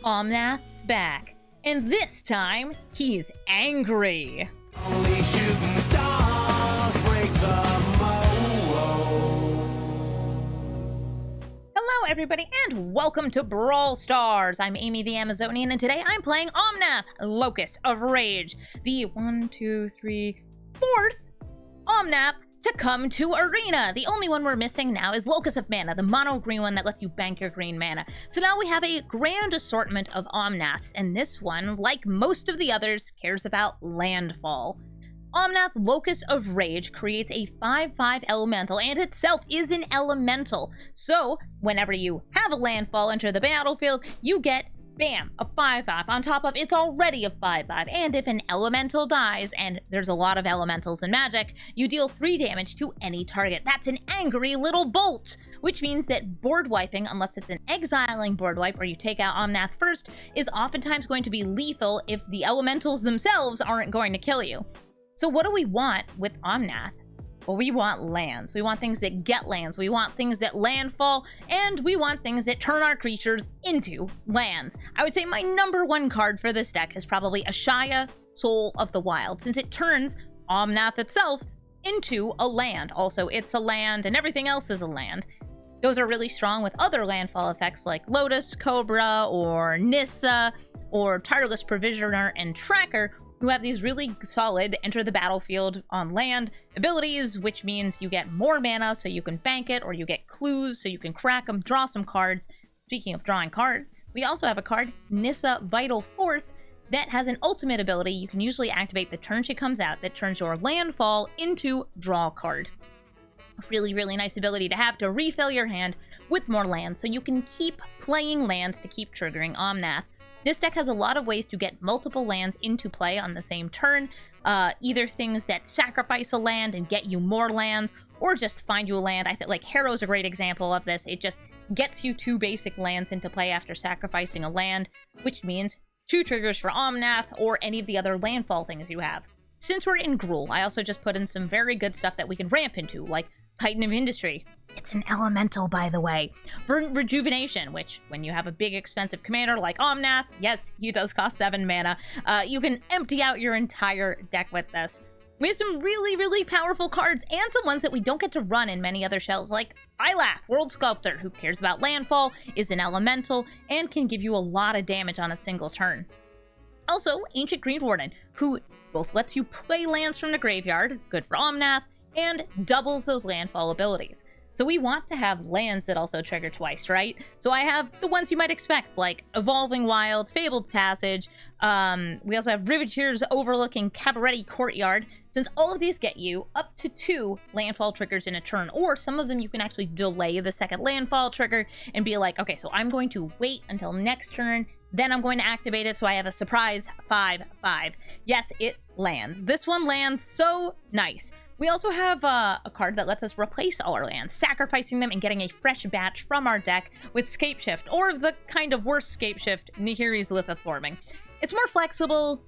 Omnath's back, and this time, he's angry. Only shooting stars break the mold. Hello everybody, and welcome to Brawl Stars! I'm Amy the Amazonian, and today I'm playing Omnath, Locus of Rage, the 4th Omnath to come to Arena. The only one we're missing now is Locus of Mana, the mono green one that lets you bank your green mana. So now we have a grand assortment of Omnaths, and this one, like most of the others, cares about Landfall. Omnath Locus of Rage creates a 5/5 elemental and itself is an elemental. So whenever you have a landfall enter the battlefield, you get, bam, a 5/5 on top of it's already a 5/5. And if an elemental dies, and there's a lot of elementals in Magic, you deal 3 damage to any target. That's an angry little bolt! Which means that board wiping, unless it's an exiling board wipe or you take out Omnath first, is oftentimes going to be lethal if the elementals themselves aren't going to kill you. So what do we want with Omnath? Well, we want lands. We want things that get lands. We want things that landfall, and we want things that turn our creatures into lands. I would say my #1 card for this deck is probably Ashaya, Soul of the Wild, since it turns Omnath itself into a land. Also, it's a land, and everything else is a land. Those are really strong with other landfall effects like Lotus Cobra, or Nissa, or Tireless Provisioner and Tracker, who have these really solid enter the battlefield on land abilities, which means you get more mana so you can bank it, or you get clues so you can crack them, draw some cards. Speaking of drawing cards, we also have a card, Nissa Vital Force, that has an ultimate ability you can usually activate the turn she comes out that turns your landfall into draw card. A really, really nice ability to have to refill your hand with more lands so you can keep playing lands to keep triggering Omnath. This deck has a lot of ways to get multiple lands into play on the same turn, either things that sacrifice a land and get you more lands, or just find you a land. I think like Harrow's a great example of this. It just gets you 2 basic lands into play after sacrificing a land, which means 2 triggers for Omnath or any of the other landfall things you have. Since we're in Gruul, I also just put in some very good stuff that we can ramp into, like Titan of Industry. It's an elemental, by the way. Rejuvenation, which, when you have a big expensive commander like Omnath, yes, he does cost 7 mana, you can empty out your entire deck with this. We have some really, really powerful cards, and some ones that we don't get to run in many other shells, like A-Phylath, World Sculptor, who cares about landfall, is an elemental, and can give you a lot of damage on a single turn. Also, Ancient Green Warden, who both lets you play lands from the graveyard, good for Omnath, and doubles those landfall abilities. So we want to have lands that also trigger twice, right? So I have the ones you might expect, like Evolving Wilds, Fabled Passage. We also have Riveteers overlooking Cabaret Courtyard, since all of these get you up to 2 landfall triggers in a turn, or some of them you can actually delay the second landfall trigger and be like, okay, so I'm going to wait until next turn, then I'm going to activate it so I have a surprise 5/5. Yes, it lands. This one lands so nice. We also have a card that lets us replace all our lands, sacrificing them and getting a fresh batch from our deck with Scapeshift, or the kind of worse Scapeshift, Nihiri's Lithoforming. It's more flexible,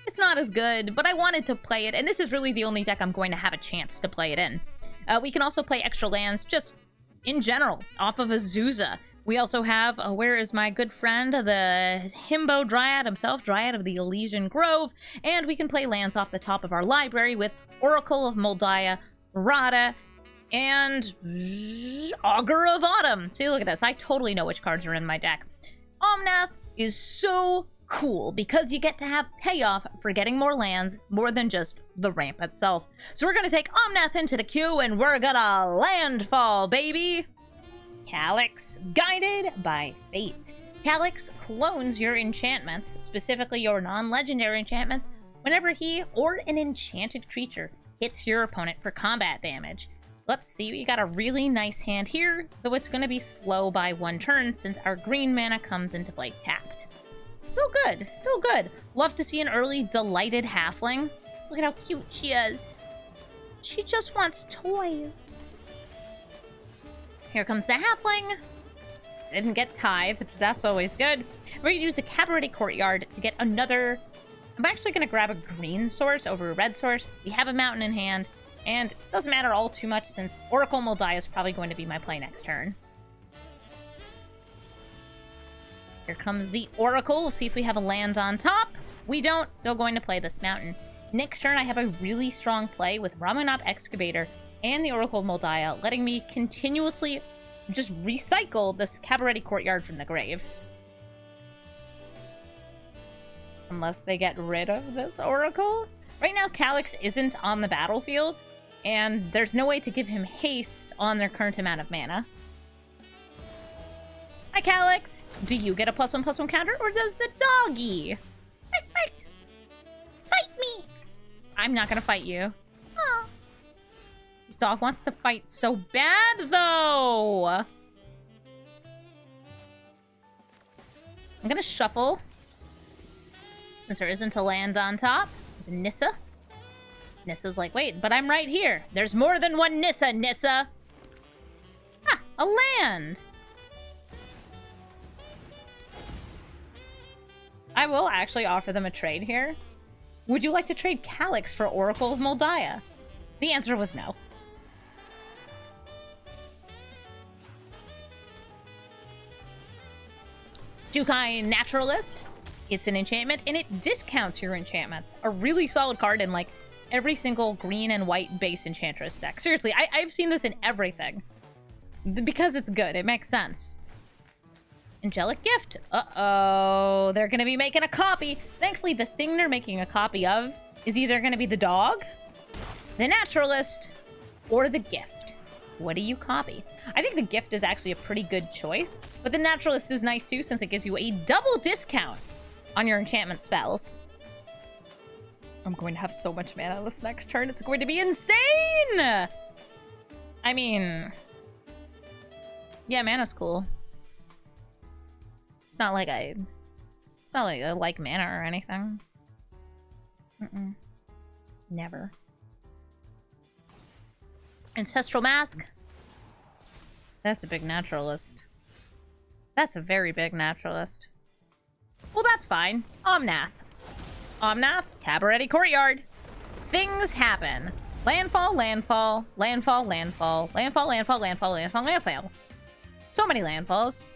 it's not as good, but I wanted to play it, and this is really the only deck I'm going to have a chance to play it in. We can also play extra lands just in general, off of Azusa. We also have, where is my good friend, the Himbo Dryad himself, Dryad of the Ilysian Grove, and we can play lands off the top of our library with Oracle of Mul Daya, Rada, and Augur of Autumn. See, look at this. I totally know which cards are in my deck. Omnath is so cool because you get to have payoff for getting more lands more than just the ramp itself. So we're going to take Omnath into the queue, and we're gonna landfall, baby! Calyx, guided by fate. Calyx clones your enchantments, specifically your non-legendary enchantments, whenever he or an enchanted creature hits your opponent for combat damage. Let's see, we got a really nice hand here, though it's going to be slow by 1 turn since our green mana comes into play tapped. Still good, still good. Love to see an early delighted halfling. Look at how cute she is. She just wants toys. Here comes the halfling. Didn't get tithe, that's always good. We're going to use the Cabaret Courtyard to get another... I'm actually going to grab a green source over a red source. We have a mountain in hand, and it doesn't matter all too much since Oracle of Mul Daya is probably going to be my play next turn. Here comes the Oracle. We'll see if we have a land on top. We don't. Still going to play this mountain. Next turn, I have a really strong play with Ramunap Excavator and the Oracle of Mul Daya, letting me continuously just recycle this Cabaret Courtyard from the grave. Unless they get rid of this Oracle. Right now, Calyx isn't on the battlefield, and there's no way to give him haste on their current amount of mana. Hi, Calyx! Do you get a +1/+1 counter, or does the doggy? Fight! Fight me! I'm not gonna fight you. Oh. This dog wants to fight so bad, though! I'm gonna shuffle. Since there isn't a land on top. There's a Nissa. Nissa's like, wait, but I'm right here. There's more than one Nissa, Nissa! Ah, a land! I will actually offer them a trade here. Would you like to trade Calyx for Oracle of Mul Daya? The answer was no. Jukai Naturalist. It's an enchantment, and it discounts your enchantments. A really solid card in, like, every single green and white base Enchantress deck. Seriously, I've seen this in everything. Because it's good. It makes sense. Angelic Gift. Uh-oh. They're going to be making a copy. Thankfully, the thing they're making a copy of is either going to be the dog, the Naturalist, or the Gift. What do you copy? I think the Gift is actually a pretty good choice, but the Naturalist is nice too since it gives you a double discount on your enchantment spells. I'm going to have so much mana this next turn. It's going to be insane! I mean... yeah, mana's cool. It's not like I like mana or anything. Never. Ancestral Mask. That's a big naturalist. That's a very big naturalist. Well, that's fine. Omnath. Omnath, Cabaret Courtyard. Things happen. Landfall, landfall, landfall, landfall, landfall, landfall, landfall, landfall, landfall. So many landfalls.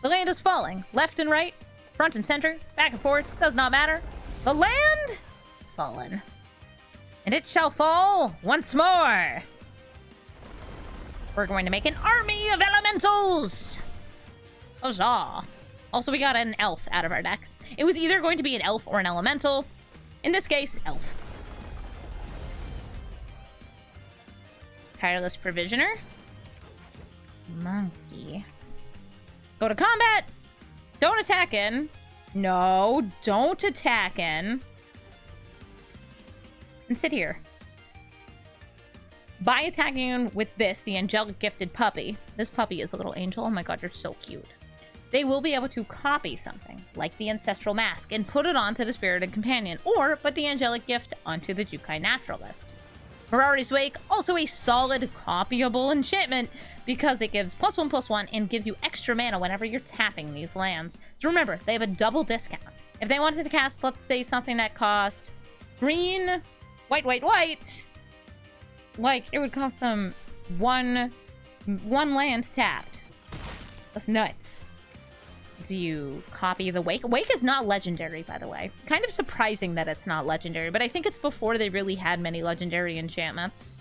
The land is falling. Left and right, front and center, back and forth, does not matter. The land is fallen. And it shall fall once more. We're going to make an army of elementals. Huzzah. Also, we got an elf out of our deck. It was either going to be an elf or an elemental. In this case, elf. Tireless Provisioner. Monkey. Go to combat! Don't attack in. No, don't attack in. And sit here. By attacking in with this, the Angelic Gifted Puppy. This puppy is a little angel. Oh my god, you're so cute. They will be able to copy something, like the Ancestral Mask, and put it onto the Spirited Companion, or put the Angelic Gift onto the Jukai Naturalist. Mirari's Wake, also a solid copyable enchantment, because it gives +1/+1 and gives you extra mana whenever you're tapping these lands. So remember, they have a double discount. If they wanted to cast, let's say, something that cost green, white, like, it would cost them one land tapped. That's nuts. Do you copy the Wake? Wake is not legendary, by the way. Kind of surprising that it's not legendary, but I think it's before they really had many legendary enchantments.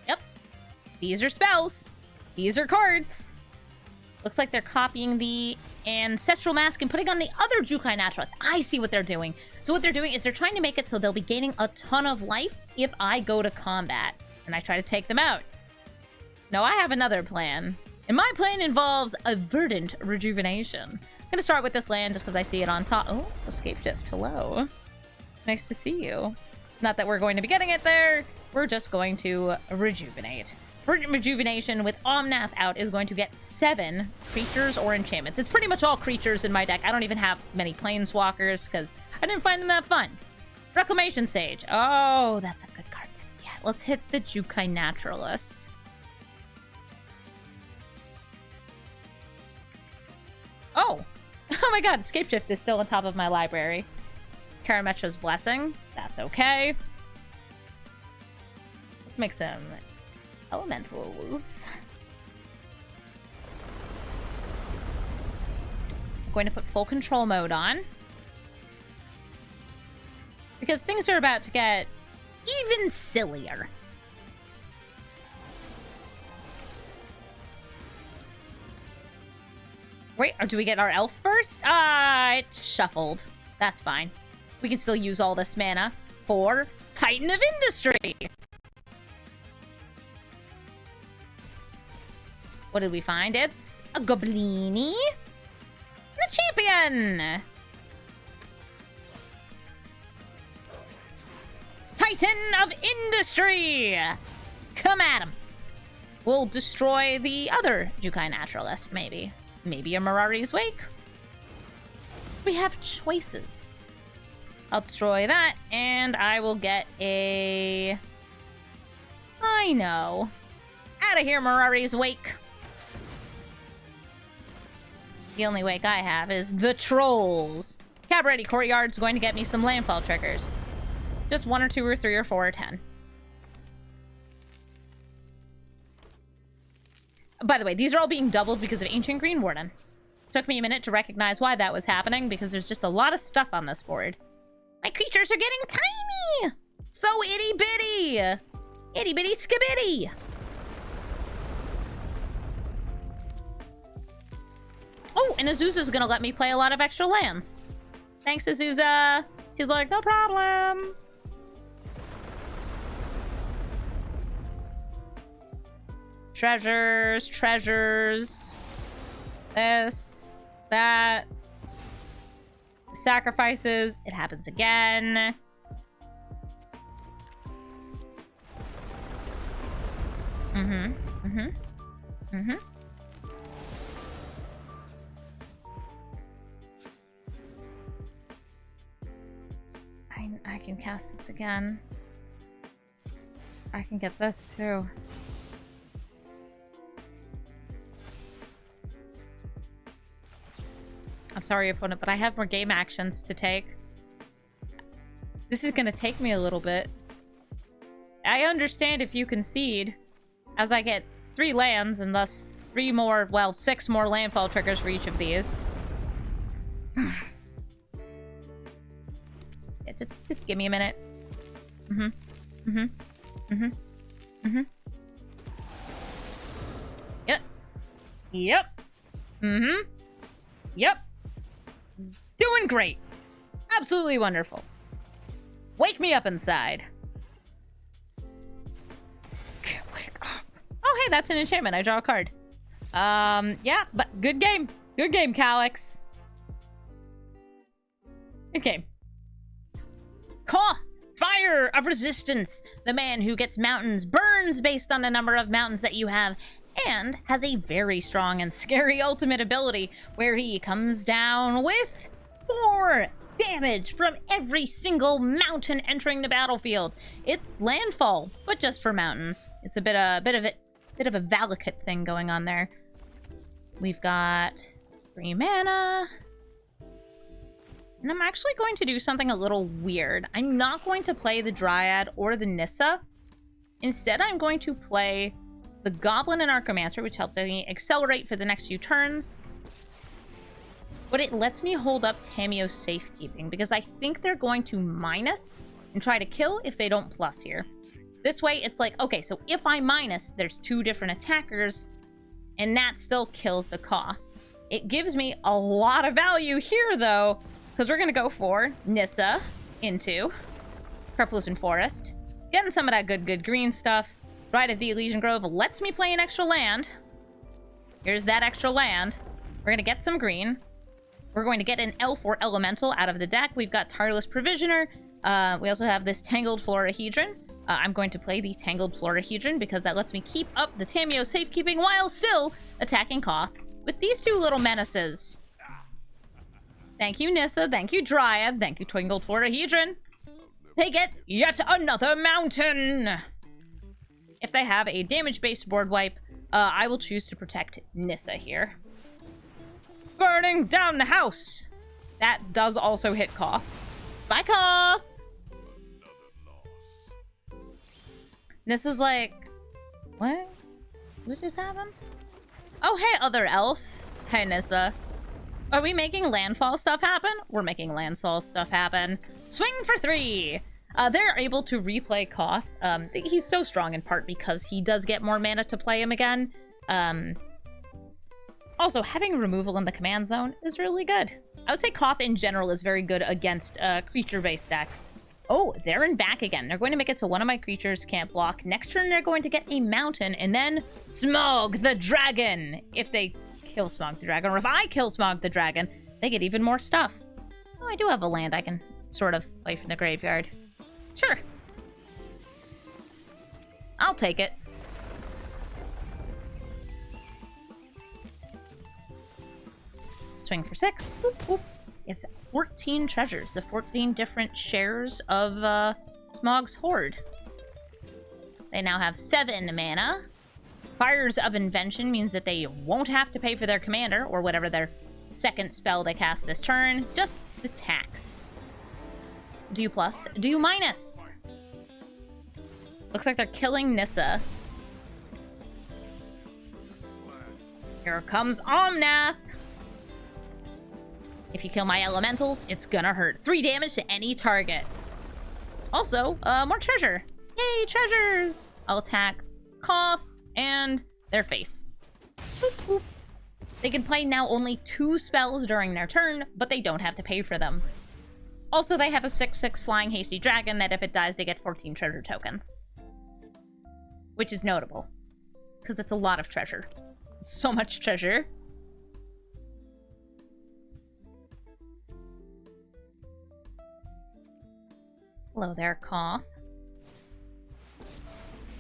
Yep. These are spells. These are cards. Looks like they're copying the Ancestral Mask and putting on the other Jukai Naturalist. I see what they're doing. So what they're doing is they're trying to make it so they'll be gaining a ton of life if I go to combat and I try to take them out. No, I have another plan. And my plan involves a Verdant Rejuvenation. I'm going to start with this land just because I see it on top. Oh, Escape Shift. Hello. Nice to see you. Not that we're going to be getting it there. We're just going to rejuvenate. Verdant Rejuvenation with Omnath out is going to get 7 creatures or enchantments. It's pretty much all creatures in my deck. I don't even have many planeswalkers because I didn't find them that fun. Reclamation Sage. Oh, that's a good card. Yeah, let's hit the Jukai Naturalist. Oh. Oh my god, Escape Shift is still on top of my library. Karametra's Blessing. That's okay. Let's make some elementals. I'm going to put full control mode on. Because things are about to get even sillier. Wait, or do we get our elf first? It's shuffled. That's fine. We can still use all this mana for Titan of Industry. What did we find? It's a Goblini. The champion! Titan of Industry! Come at him. We'll destroy the other Jukai Naturalist, maybe. Maybe a Mirari's Wake. We have choices. I'll destroy that, and I will get a... I know. Out of here, Mirari's Wake. The only wake I have is the Trolls. Cabaret Courtyard's going to get me some landfall triggers. Just 1 or 2 or 3 or 4 or 10. By the way, these are all being doubled because of Ancient Green Warden. Took me a minute to recognize why that was happening, because there's just a lot of stuff on this board. My creatures are getting tiny! So itty-bitty! Itty-bitty skibitty! Oh, and Azusa's gonna let me play a lot of extra lands. Thanks, Azusa! She's like, no problem! Treasures, treasures. This, that. Sacrifices. It happens again. I can cast this again. I can get this too. I'm sorry, opponent, but I have more game actions to take. This is gonna take me a little bit. I understand if you concede, as I get 3 lands and thus 3 more, well, 6 more landfall triggers for each of these. Yeah, just give me a minute. Yep. Yep. Yep. Doing great. Absolutely wonderful. Wake me up inside. Can't wake up. Oh, hey, that's an enchantment. I draw a card. Yeah, but good game. Good game, Calyx. Good game. Caw! Fire of Resistance. The man who gets mountains burns based on the number of mountains that you have, and has a very strong and scary ultimate ability where he comes down with 4 damage from every single mountain entering the battlefield. It's Landfall, but just for mountains. It's a bit of a Valakut thing going on there. We've got 3 mana. And I'm actually going to do something a little weird. I'm not going to play the Dryad or the Nissa. Instead, I'm going to play the Goblin Anarchomancer, which helps me accelerate for the next few turns. But it lets me hold up Tamio's Safekeeping, because I think they're going to minus and try to kill if they don't plus here. This way, it's like, okay, so if I minus, there's 2 different attackers, and that still kills the Caw. It gives me a lot of value here, though, because we're going to go for Nissa into Carplucent Forest. Getting some of that good green stuff. Dryad of the Ilysian Grove lets me play an extra land. Here's that extra land. We're going to get some green. We're going to get an elf or elemental out of the deck. We've got Tireless Provisioner. We also have this Tangled Florahedron. I'm going to play the Tangled Florahedron because that lets me keep up the Tamio Safekeeping while still attacking Koth with these 2 little menaces. Thank you, Nissa. Thank you, Dryad. Thank you, Tangled Florahedron. They get yet another mountain. If they have a damage-based board wipe, I will choose to protect Nissa here. Burning down the house. That does also hit Caw. Bye, Caw. This is like... What? What just happened? Oh, hey, other elf. Hey, Nissa. Are we making landfall stuff happen? We're making landfall stuff happen. Swing for 3! They're able to replay Koth. He's so strong in part because he does get more mana to play him again. Also, having removal in the command zone is really good. I would say Koth in general is very good against creature-based decks. Oh, they're in back again. They're going to make it so one of my creatures can't block. Next turn, they're going to get a mountain, and then Smog the Dragon. If they kill Smog the Dragon, or if I kill Smog the Dragon, they get even more stuff. Oh, I do have a land I can sort of play from the graveyard. Sure. I'll take it. Swing for 6. Boop, boop. It's 14 treasures, the 14 different shares of Smog's Hoard. They now have 7 mana. Fires of Invention means that they won't have to pay for their commander, or whatever their second spell they cast this turn. Just the tax. Do you plus? Do you minus? Looks like they're killing Nissa. Here comes Omnath! If you kill my elementals, it's gonna hurt. 3 damage to any target. Also, more treasure. Yay, treasures! I'll attack Koth and their face. Boop, boop. They can play now only 2 spells during their turn, but they don't have to pay for them. Also, they have a 6/6 Flying Hasty Dragon that if it dies, they get 14 treasure tokens. Which is notable, because it's a lot of treasure. So much treasure. Hello there, Koth.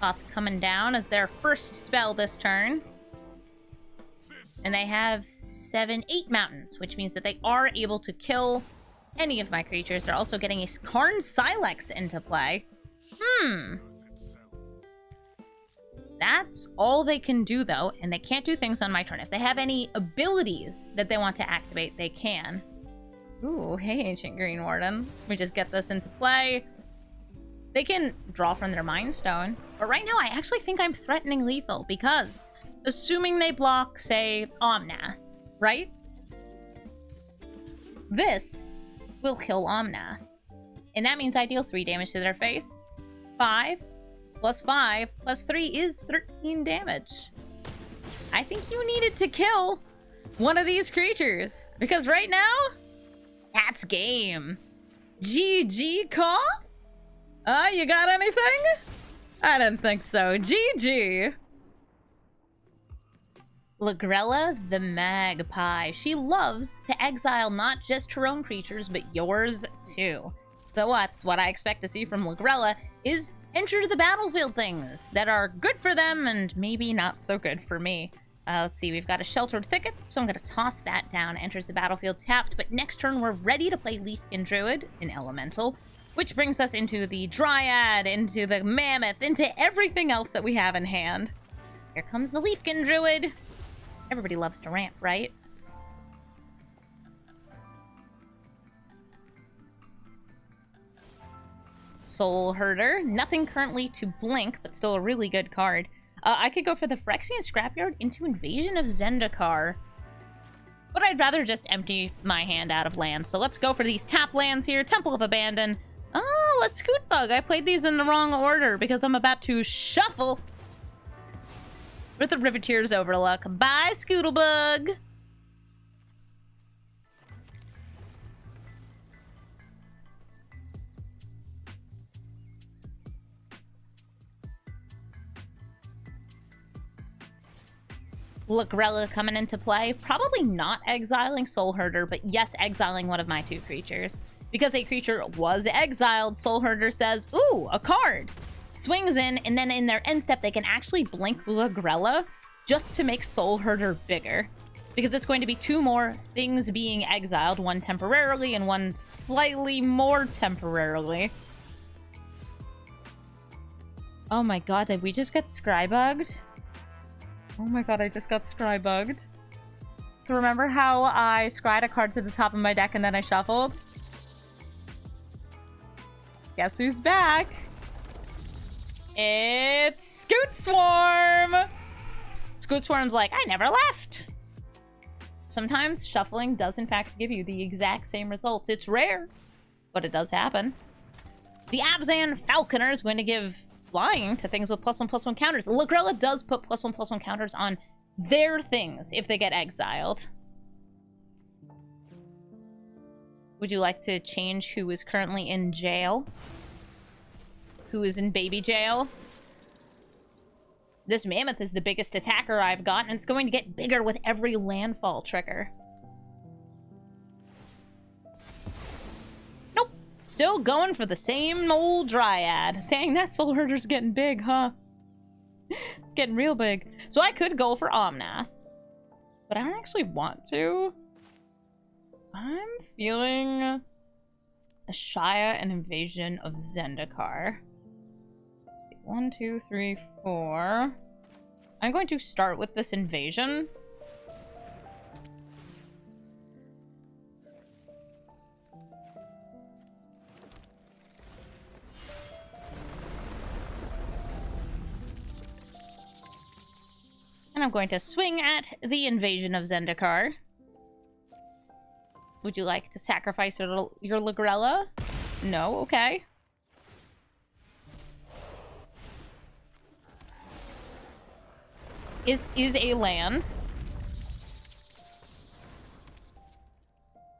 Koth coming down as their first spell this turn. And they have 7, 8 mountains, which means that they are able to kill any of my creatures. They're also getting a Karn Silex into play. That's all they can do, though, and they can't do things on my turn. If they have any abilities that they want to activate, they can. Ooh, hey, Ancient Green Warden. We just get this into play. They can draw from their Mind Stone, but right now I actually think I'm threatening lethal because, assuming they block, say, Omnath, right? This will kill Omnath. And that means I deal 3 damage to their face. 5 plus 5 plus 3 is 13 damage. I think you needed to kill one of these creatures, because right now, that's game. GG, Koth? You got anything? I didn't think so. GG. Lagrella the Magpie. She loves to exile not just her own creatures, but yours too. So what's what I expect to see from Lagrella is enter the battlefield things that are good for them and maybe not so good for me. Let's see, we've got a Sheltered Thicket, so I'm going to toss that down. Enters the battlefield tapped, but next turn we're ready to play Leafkin Druid, an elemental, which brings us into the Dryad, into the Mammoth, into everything else that we have in hand. Here comes the Leafkin Druid. Everybody loves to ramp, right? Soul Herder. Nothing currently to blink, but still a really good card. I could go for the Phyrexian Scrapyard into Invasion of Zendikar. But I'd rather just empty my hand out of lands. So let's go for these tap lands here. Temple of Abandon. Oh, a Scute Bug. I played these in the wrong order because I'm about to shuffle with the Riveteer's Overlook. Bye, Scuttlebug. Lagrella coming into play. Probably not exiling Soul Herder, but yes, exiling one of my 2 creatures. Because a creature was exiled, Soul Herder says, ooh, a card. Swings in, and then in their end step, they can actually blink Lagrella just to make Soul Herder bigger. Because it's going to be 2 more things being exiled, one temporarily and one slightly more temporarily. Oh my god, did we just get Scrybugged? Oh my god, I just got Scrybugged. So remember how I scryed a card to the top of my deck and then I shuffled? Guess who's back? It's Scute Swarm! Scute Swarm's like, I never left! Sometimes shuffling does in fact give you the exact same results. It's rare, but it does happen. The Abzan Falconer is going to give flying to things with +1/+1 counters. Logrella does put +1/+1 counters on their things if they get exiled. Would you like to change who is currently in jail? Who is in baby jail? This mammoth is the biggest attacker I've got, and it's going to get bigger with every landfall trigger. Nope. Still going for the same old Dryad. Dang, that Soul Herder's getting big, huh? It's getting real big. So I could go for Omnath, but I don't actually want to. I'm feeling Ashaya and Invasion of Zendikar. 1, 2, 3, 4. I'm going to start with this invasion. And I'm going to swing at the Invasion of Zendikar. Would you like to sacrifice your Logrella? No? Okay. Is a land.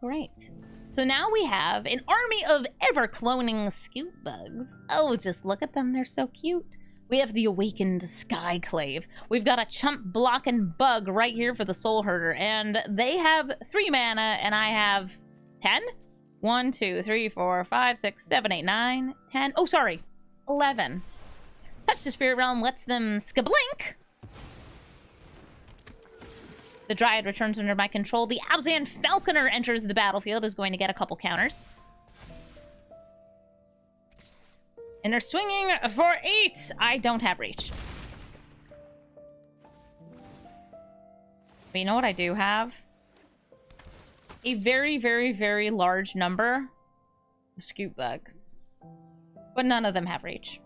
Great. So now we have an army of ever-cloning Scute bugs. Oh, just look at them. They're so cute. We have the Awakened Skyclave. We've got a chump blocking bug right here for the Soul Herder, and they have 3 mana, and I have 10? 1, 2, 3, 4, 5, 6, 7, 8, 9, 10. Oh, sorry. 11. Touch the Spirit Realm lets them skablink. The Dryad returns under my control. The Abzan Falconer enters the battlefield, is going to get a couple counters. And they're swinging for 8! I don't have reach. But you know what I do have? A very, very, very large number of Scute bugs. But none of them have reach.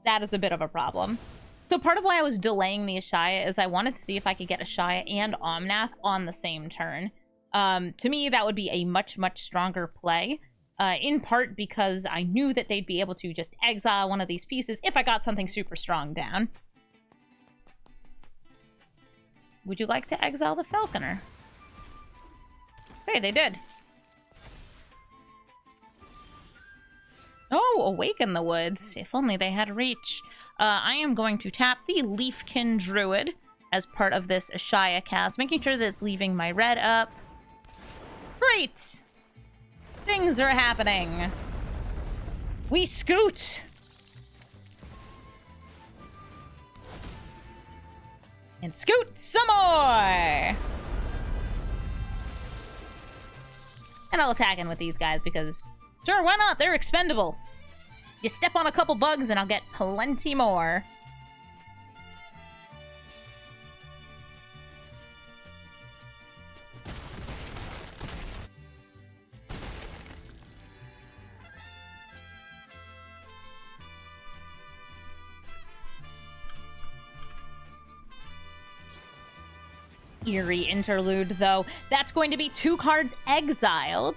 That is a bit of a problem. So part of why I was delaying the Ashaya is I wanted to see if I could get Ashaya and Omnath on the same turn. To me, that would be a much, much stronger play. In part because I knew that they'd be able to just exile one of these pieces if I got something super strong down. Would you like to exile the Falconer? Hey, they did. Oh, Awaken the Woods. If only they had reach. I am going to tap the Leafkin Druid as part of this Ashaya cast, making sure that it's leaving my red up. Great! Things are happening. We scoot! And scoot some more! And I'll attack in with these guys because, sure, why not? They're expendable. You step on a couple bugs and I'll get plenty more. Eerie interlude, though. That's going to be 2 cards exiled,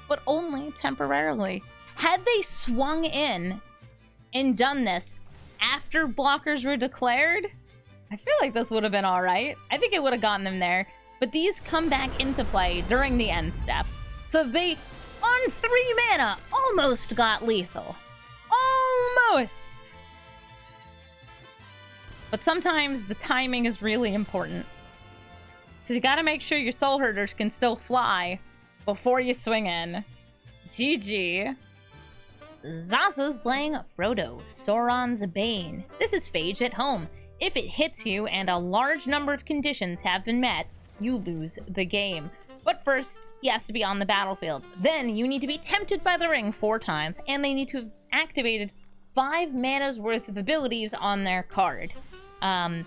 but only temporarily. Had they swung in and done this after blockers were declared, I feel like this would have been alright. I think it would have gotten them there. But these come back into play during the end step. So they, on 3 mana, almost got lethal. Almost! But sometimes the timing is really important. Because you gotta make sure your Soul Herders can still fly before you swing in. GG. Zaza's playing Frodo, Sauron's Bane. This is Phage at home. If it hits you and a large number of conditions have been met, you lose the game. But first, he has to be on the battlefield. Then you need to be tempted by the ring 4 times, and they need to have activated 5 mana's worth of abilities on their card.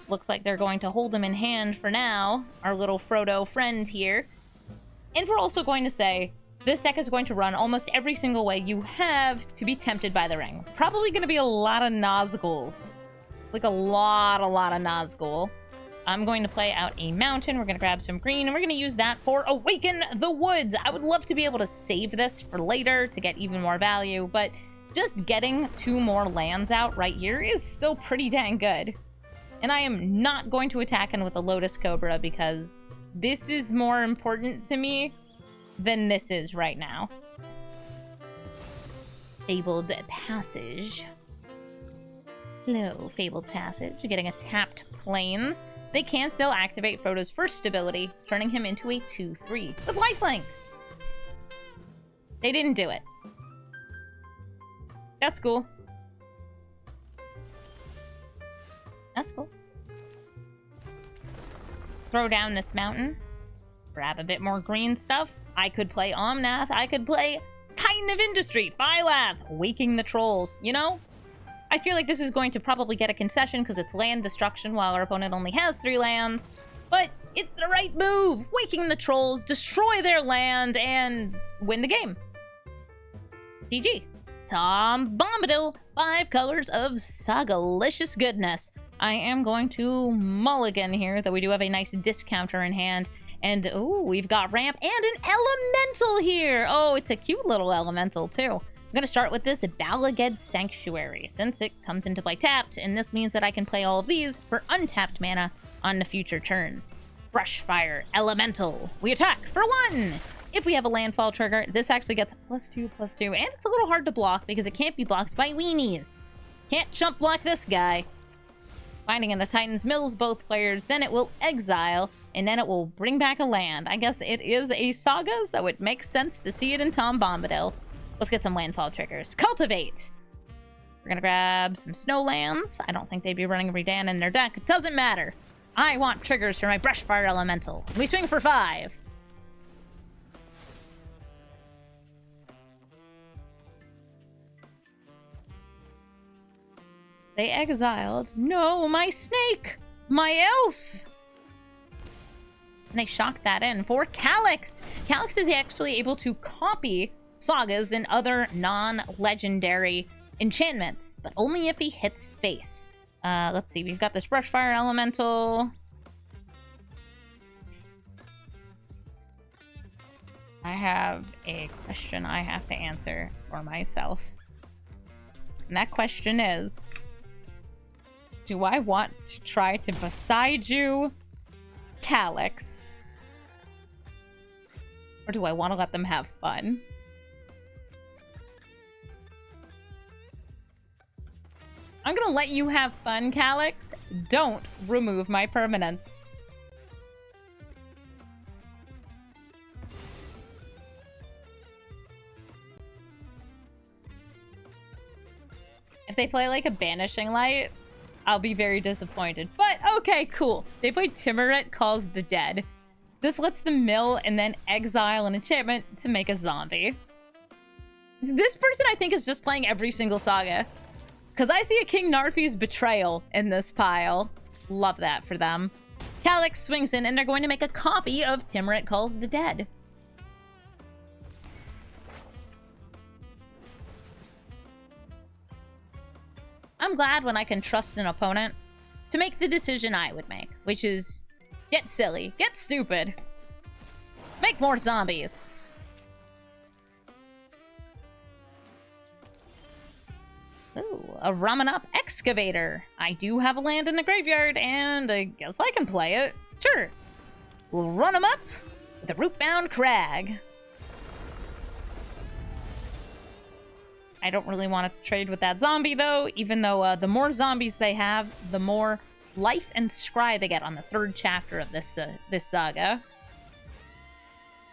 Looks like they're going to hold them in hand for now, our little Frodo friend here. And we're also going to say, This deck is going to run almost every single way you have to be tempted by the ring. Probably going to be a lot of Nazguls. Like a lot of Nazgul. I'm going to play out a mountain. We're going to grab some green, and we're going to use that for Awaken the Woods. I would love to be able to save this for later to get even more value, but just getting 2 more lands out right here is still pretty dang good. And I am not going to attack him with a Lotus Cobra because this is more important to me than this is right now. Fabled Passage. Hello, Fabled Passage. You're getting a tapped Plains. They can still activate Frodo's first ability, turning him into a 2/3 with lifelink. They didn't do it. That's cool. That's cool. Throw down this mountain. Grab a bit more green stuff. I could play Omnath. I could play Titan of Industry, A-Phylath, Waking the Trolls. You know? I feel like this is going to probably get a concession because it's land destruction while our opponent only has 3 lands. But it's the right move! Waking the Trolls, destroy their land, and win the game. GG. Tom Bombadil, 5 colors of Sagalicious goodness. I am going to mulligan here, though we do have a nice discounter in hand. And, ooh, we've got ramp and an elemental here! Oh, it's a cute little elemental, too. I'm going to start with this Balaged Sanctuary, since it comes into play tapped, and this means that I can play all of these for untapped mana on the future turns. Brushfire Elemental. We attack for 1! If we have a landfall trigger, this actually gets +2/+2, and it's a little hard to block because it can't be blocked by weenies. Can't jump block this guy. Finding in the Titan's Mills both players, then it will exile, and then it will bring back a land. I guess it is a saga, so it makes sense to see it in Tom Bombadil. Let's get some landfall triggers. Cultivate! We're gonna grab some snowlands. I don't think they'd be running Redan in their deck. It doesn't matter. I want triggers for my Brushfire Elemental. We swing for 5. They exiled. No, my snake! My elf! And they shocked that in for Calyx. Calyx is actually able to copy sagas and other non-legendary enchantments, but only if he hits face. Let's see, we've got this Brushfire Elemental. I have a question I have to answer for myself. And that question is, do I want to try to beside you Calyx? Or do I want to let them have fun? I'm gonna let you have fun, Calyx. Don't remove my permanence. If they play like a Banishing Light, I'll be very disappointed. But okay, cool. They played Timuret Calls the Dead. This lets them mill and then exile an enchantment to make a zombie. This person, I think, is just playing every single saga. Because I see a King Narfi's Betrayal in this pile. Love that for them. Calyx swings in, and they're going to make a copy of Timuret Calls the Dead. I'm glad when I can trust an opponent to make the decision I would make, which is get silly, get stupid, make more zombies. Ooh, a Ramanop Excavator. I do have a land in the graveyard, and I guess I can play it. Sure. We'll run them up with a Rootbound Crag. I don't really want to trade with that zombie, though, even though the more zombies they have, the more life and scry they get on the 3rd chapter of this saga.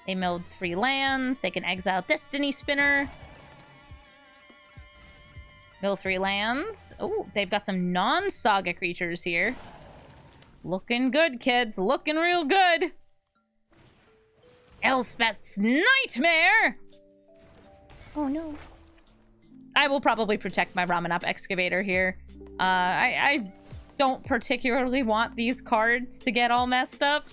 They milled 3 lands. They can exile Destiny Spinner. Mill 3 lands. Oh, they've got some non-saga creatures here. Looking good, kids. Looking real good. Elspeth's Nightmare! Oh, no. I will probably protect my Ramanop Excavator here. I don't particularly want these cards to get all messed up.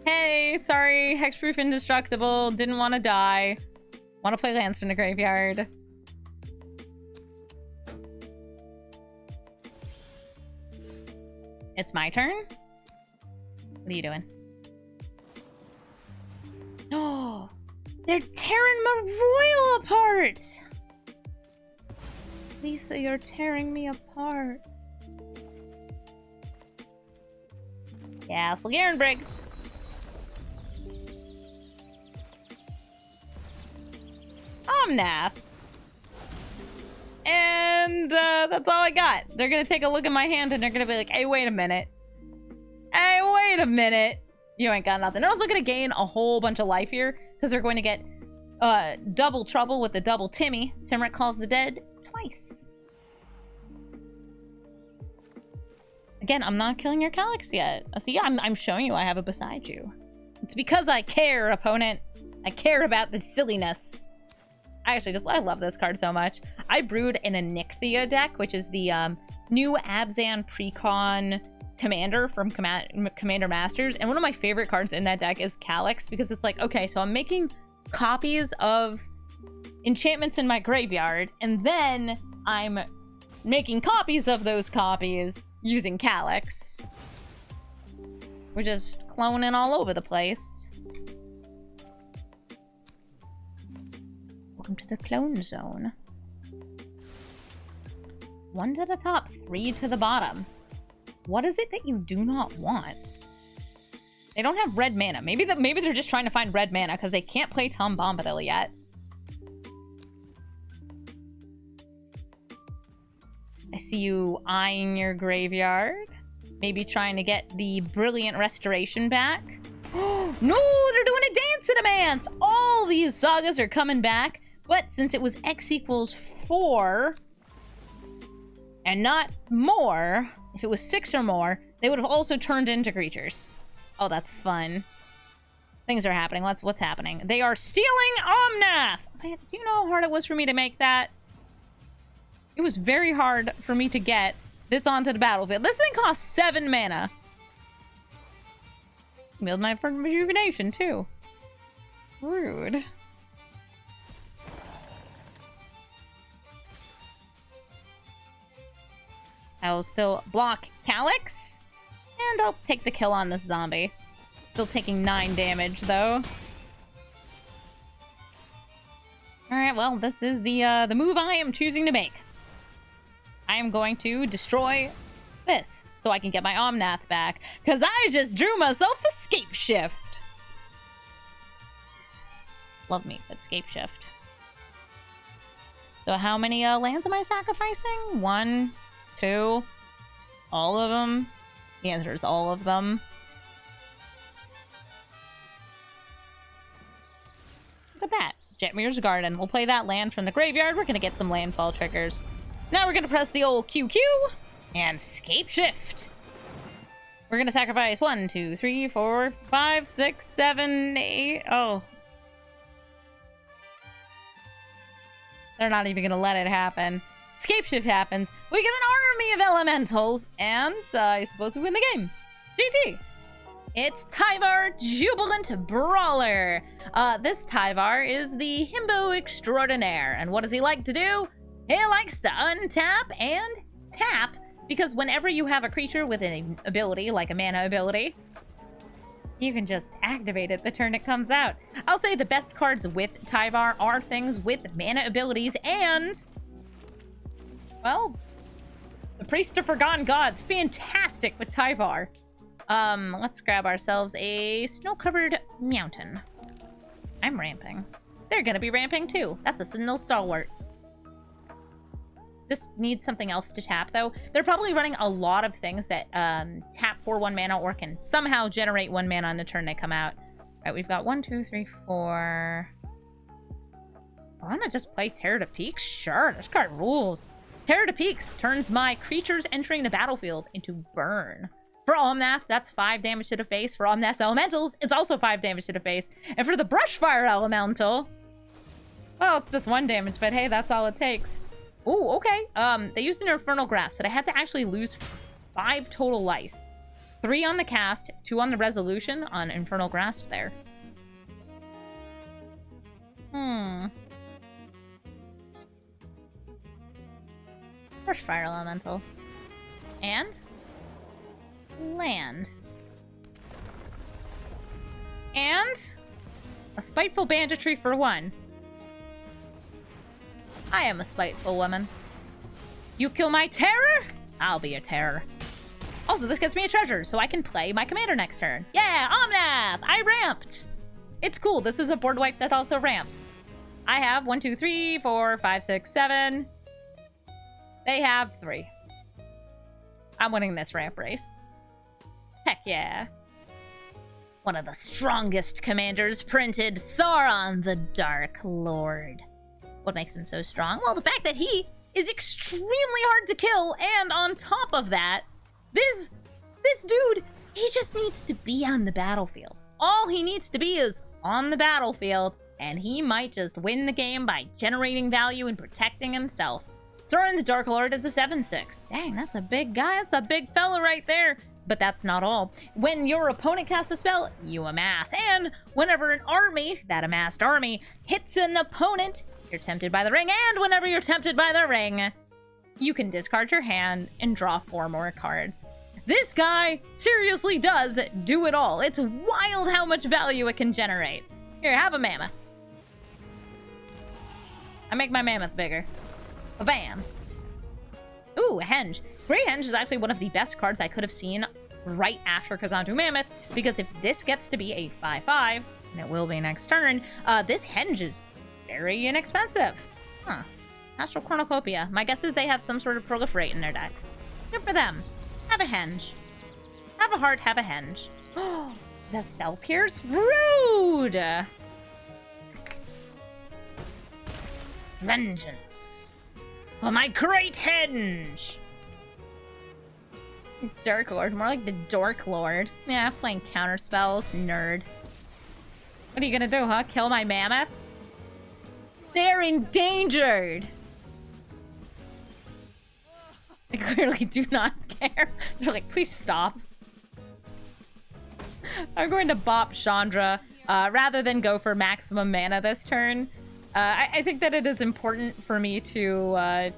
Hey, sorry, hexproof indestructible, didn't want to die. Want to play lands from the graveyard. It's my turn? What are you doing? Oh, they're tearing my Roil apart! Lisa, you're tearing me apart. Castle Garenbrig. Omnath. And that's all I got. They're gonna take a look at my hand and they're gonna be like, hey, wait a minute. Hey, wait a minute. You ain't got nothing. They're also gonna gain a whole bunch of life here because they're going to get double trouble with the double Timmy. Timeric Calls the Dead twice. Again, I'm not killing your Calyx yet. See, I'm showing you I have it beside you. It's because I care, opponent. I care about the silliness. I love this card so much. I brewed an Onyxia deck, which is the new Abzan Precon Commander from Commander Masters. And one of my favorite cards in that deck is Calyx, because it's like, okay, so I'm making copies of enchantments in my graveyard, and then I'm making copies of those copies using Calyx. We're just cloning all over the place. Welcome to the clone zone. 1 to the top, 3 to the bottom. What is it that you do not want? They don't have red mana. Maybe they're just trying to find red mana because they can't play Tom Bombadil yet. I see you eyeing your graveyard. Maybe trying to get the Brilliant Restoration back. No, they're doing a Dance in a Dance! All these sagas are coming back. But since it was X equals 4 and not more, if it was 6 or more, they would have also turned into creatures. Oh, that's fun. Things are happening. What's happening? They are stealing Omnath! Man, do you know how hard it was for me to make that? It was very hard for me to get this onto the battlefield. This thing costs 7 mana. Milled my for rejuvenation, too. Rude. I will still block Calyx, and I'll take the kill on this zombie. Still taking 9 damage, though. Alright, well, this is the move I am choosing to make. I am going to destroy this, so I can get my Omnath back, because I just drew myself a Scape Shift. Love me, but Scape Shift. So how many lands am I sacrificing? 1, 2, all of them? The answer is all of them. Look at that. Jetmir's Garden. We'll play that land from the graveyard. We're gonna get some landfall triggers. Now we're gonna press the old QQ and Scape Shift. We're gonna sacrifice 1, 2, 3, 4, 5, 6, 7, 8. Oh. They're not even gonna let it happen. Scape Shift happens. We get an army of elementals, and I suppose we win the game. GG. It's Tyvar Jubilant Brawler. This Tyvar is the Himbo Extraordinaire, and what does he like to do? He likes to untap and tap, because whenever you have a creature with an ability, like a mana ability, you can just activate it the turn it comes out. I'll say the best cards with Tyvar are things with mana abilities and, well, the Priest of Forgotten Gods. Fantastic with Tyvar. Let's grab ourselves a snow-covered mountain. I'm ramping. They're gonna be ramping too. That's a Sentinel Stalwart. This needs something else to tap, though. They're probably running a lot of things that tap for 1 mana or can somehow generate 1 mana on the turn they come out. Alright, we've got 1, 2, 3, 4... I wanna just play Terror to Peaks? Sure, this card rules. Terror to Peaks turns my creatures entering the battlefield into burn. For Omnath, that's 5 damage to the face. For Omnath's Elementals, it's also 5 damage to the face. And for the Brushfire Elemental, well, it's just 1 damage, but hey, that's all it takes. Ooh, okay. They used an Infernal Grasp, so they had to actually lose 5 total life. 3 on the cast, 2 on the resolution on Infernal Grasp there. Brushfire Elemental. And land. And a spiteful banditry for 1. I am a spiteful woman. You kill my terror, I'll be a terror. Also, this gets me a treasure, so I can play my commander next turn. Yeah, Omnath! I ramped! It's cool, this is a board wipe that also ramps. I have 1, 2, 3, 4, 5, 6, 7. They have 3. I'm winning this ramp race. Heck yeah. One of the strongest commanders printed, Sauron the Dark Lord. What makes him so strong? Well, the fact that he is extremely hard to kill, and on top of that, this dude, he just needs to be on the battlefield. All he needs to be is on the battlefield, and he might just win the game by generating value and protecting himself. Sauron the Dark Lord is a 7/6. Dang, that's a big guy. That's a big fella right there. But that's not all. When your opponent casts a spell, you amass. And whenever an army, that amassed army, hits an opponent, you're tempted by the ring. And whenever you're tempted by the ring, you can discard your hand and draw 4 more cards. This guy seriously does do it all. It's wild how much value it can generate. Here, have a mammoth. I make my mammoth bigger. Bam. Ooh, a henge. Great Henge is actually one of the best cards I could have seen right after Khazandu Mammoth, because if this gets to be a 5/5, and it will be next turn, this henge is very inexpensive. Huh. Astral Cornucopia. My guess is they have some sort of proliferate in their deck. Good for them. Have a henge. Have a heart, have a henge. Oh, the Spell Pierce? Rude! Vengeance. Oh, my great henge! Dark Lord, more like the Dork Lord. Yeah, playing counter spells, nerd. What are you gonna do, huh? Kill my mammoth? They're endangered! I clearly do not care. They're like, please stop. I'm going to bop Chandra rather than go for maximum mana this turn. I think that it is important for me to...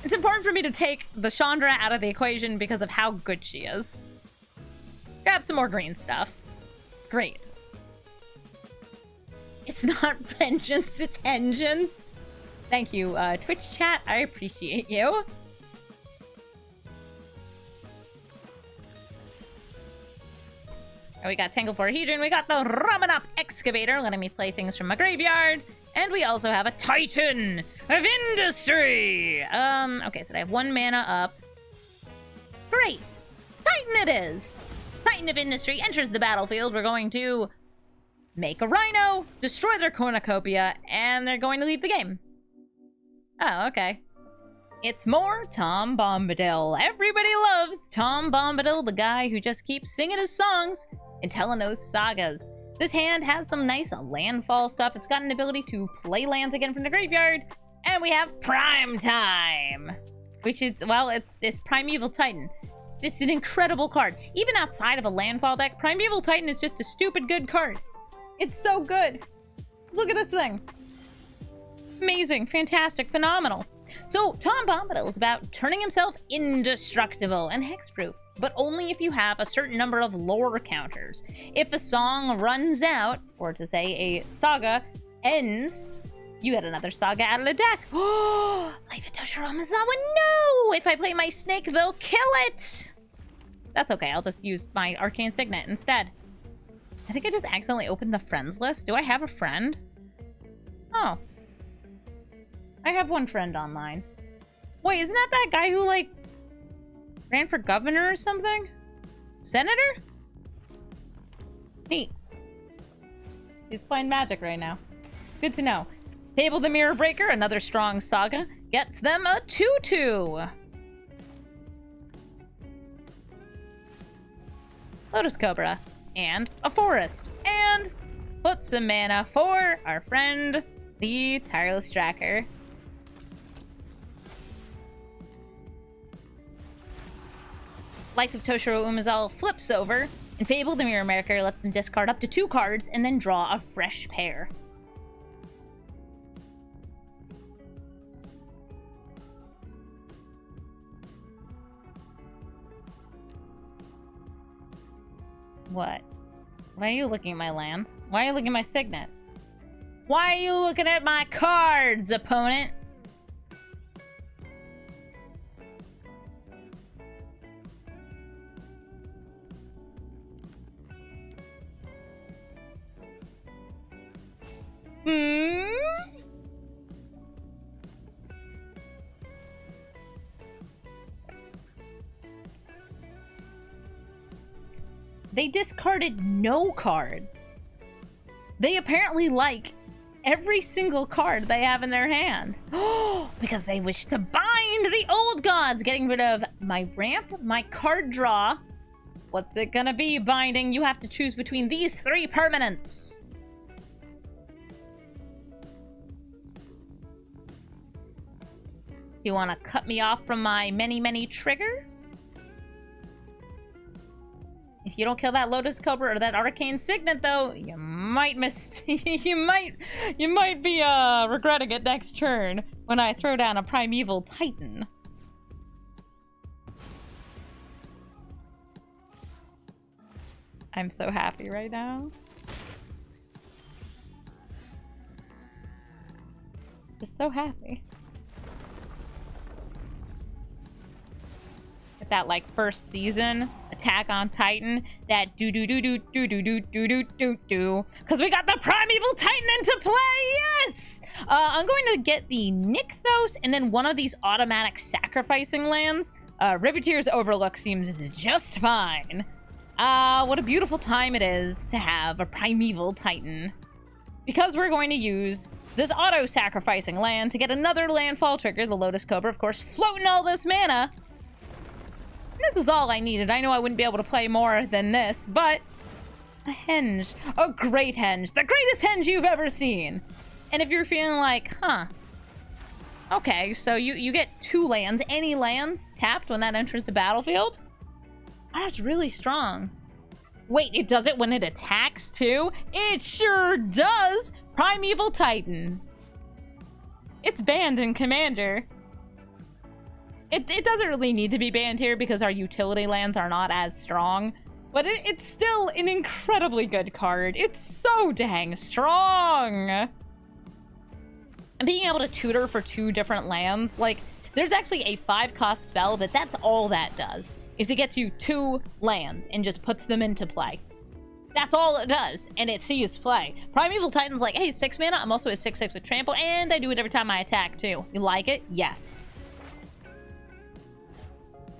It's important for me to take the Chandra out of the equation because of how good she is. Grab some more green stuff. Great. It's not vengeance, it's hengeance. Thank you, Twitch chat. I appreciate you. And we got Tangled Florahedron. We got the Ramanop Excavator letting me play things from my graveyard. And we also have a Titan of Industry! Okay, so I have 1 mana up. Great! Titan it is! Titan of Industry enters the battlefield. We're going to make a Rhino, destroy their cornucopia, and they're going to leave the game. Oh, okay. It's more Tom Bombadil. Everybody loves Tom Bombadil, the guy who just keeps singing his songs and telling those sagas. This hand has some nice landfall stuff. It's got an ability to play lands again from the graveyard. And we have Prime Time, which is, well, it's Primeval Titan. It's an incredible card. Even outside of a landfall deck, Primeval Titan is just a stupid good card. It's so good. Look at this thing. Amazing, fantastic, phenomenal. So, Tom Bombadil is about turning himself indestructible and hexproof, but only if you have a certain number of lore counters. If a song runs out, or to say a saga ends, you get another saga out of the deck. Oh, Life of Toshiro Mizawa, no! If I play my snake, they'll kill it! That's okay, I'll just use my Arcane Signet instead. I think I just accidentally opened the friends list. Do I have a friend? Oh. I have 1 friend online. Wait, isn't that guy who, like, ran for governor or something? Senator? Neat. He's playing Magic right now. Good to know. Fable the Mirror Breaker, another strong saga, gets them a 2/2. Lotus Cobra. And a forest. And put some mana for our friend, the Tireless Tracker. Life of Toshiro Umezawa flips over, and Fable the Mirror Maker lets them discard up to 2 cards and then draw a fresh pair. What? Why are you looking at my lands? Why are you looking at my signet? Why are you looking at my cards, opponent? They discarded no cards. They apparently like every single card they have in their hand. Because they wish to bind the old gods, getting rid of my ramp, my card draw. What's it gonna be, binding? You have to choose between these 3 permanents. You want to cut me off from my many, many triggers? If you don't kill that Lotus Cobra or that Arcane Signet, though, you might miss. you might be regretting it next turn when I throw down a Primeval Titan. I'm so happy right now. Just so happy. That like first season attack on Titan, that do do do do do do do do do do do, because we got the Primeval Titan into play. Yes. I'm going to get the Nykthos and then one of these automatic sacrificing lands. Riveteer's Overlook seems just fine. What a beautiful time it is to have a Primeval Titan, because we're going to use this auto-sacrificing land to get another landfall trigger, the Lotus Cobra, of course, floating all this mana. This is all I needed. I know I wouldn't be able to play more than this, but a henge. A great henge. The greatest henge you've ever seen. And if you're feeling like, huh, okay, so you get 2 lands, any lands, tapped when that enters the battlefield? That's really strong. Wait, it does it when it attacks too? It sure does! Primeval Titan. It's banned in Commander. It doesn't really need to be banned here because our utility lands are not as strong, but it's still an incredibly good card. It's so dang strong! And being able to tutor for 2 different lands, like, there's actually a 5-cost spell that's all that does, is it gets you 2 lands and just puts them into play. That's all it does, and it sees play. Primeval Titan's like, hey, 6 mana, I'm also a 6/6 with Trample, and I do it every time I attack, too. You like it? Yes.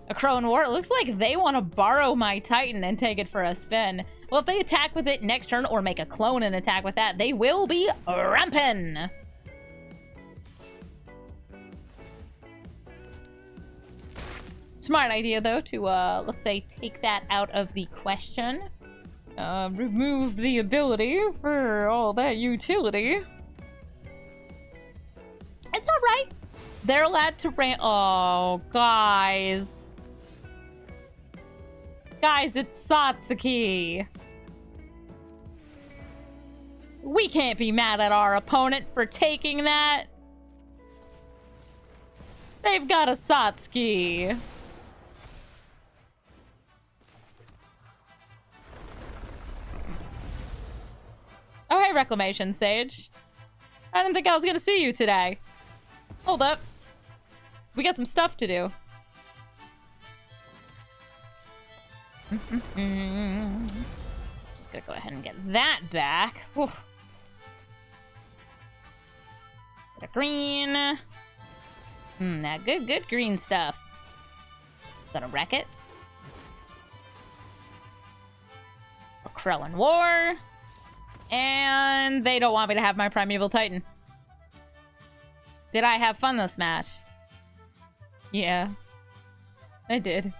A Crow and War, it looks like they want to borrow my Titan and take it for a spin. Well, if they attack with it next turn or make a clone and attack with that, they will be ramping. Smart idea, though, to, let's say, take that out of the question. Remove the ability for all that utility. It's alright. They're allowed to oh, guys. Guys, it's Satsuki. We can't be mad at our opponent for taking that. They've got a Satsuki. Oh, hey, Reclamation Sage. I didn't think I was gonna see you today. Hold up. We got some stuff to do. Just gonna go ahead and get that back. Whew. Get a green. That good green stuff. Gonna wreck it. A Krellin War. And they don't want me to have my Primeval Titan. Did I have fun this match? Yeah. I did.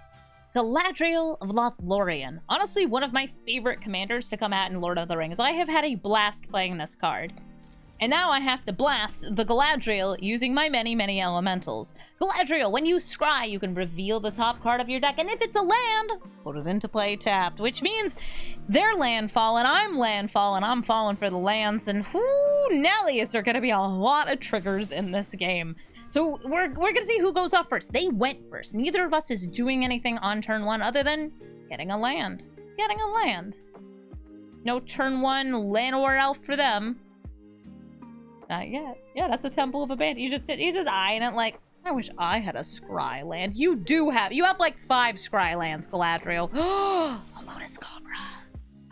Galadriel of Lothlorien. Honestly, one of my favorite commanders to come out in Lord of the Rings. I have had a blast playing this card. And now I have to blast the Galadriel using my many, many elementals. Galadriel, when you scry, you can reveal the top card of your deck, and if it's a land, put it into play tapped, which means they're landfall, and I'm landfall, and I'm falling for the lands, and whoo, Nellies are gonna be a lot of triggers in this game. So we're gonna see who goes off first. They went first. Neither of us is doing anything on turn 1 other than getting a land. Getting a land. No turn 1 Llanowar Elf for them. Not yet. Yeah, that's a Temple of Abandon. You just eyeing it like, I wish I had a scry land. You have like 5 scry lands, Galadriel. Oh, a Lotus Cobra.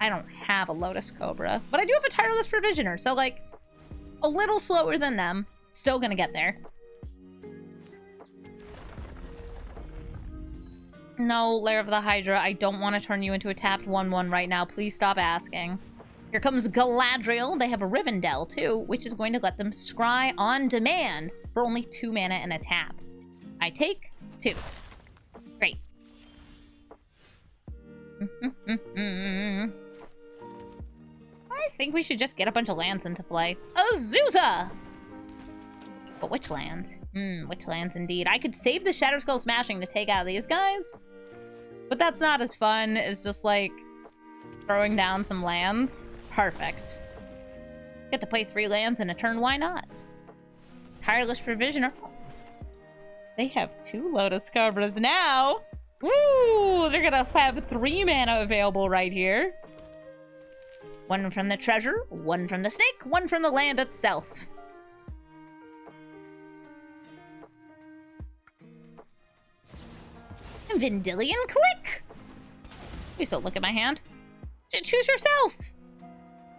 I don't have a Lotus Cobra, but I do have a Tireless Provisioner, so like a little slower than them. Still gonna get there. No, Lair of the Hydra, I don't want to turn you into a tapped 1/1 right now. Please stop asking. Here comes Galadriel. They have a Rivendell, too, which is going to let them scry on demand for only 2 mana and a tap. I take 2. Great. I think we should just get a bunch of lands into play. Azusa! But which lands? Which lands indeed? I could save the Shadow Skull Smashing to take out these guys, but that's not as fun as just, like, throwing down some lands. Perfect. Get to play 3 lands in a turn, why not? Tireless Provisioner. They have 2 Lotus Cobras now! Woo! They're gonna have 3 mana available right here. 1 from the treasure, 1 from the snake, 1 from the land itself. Vendilion Click! Please don't look at my hand. Choose yourself!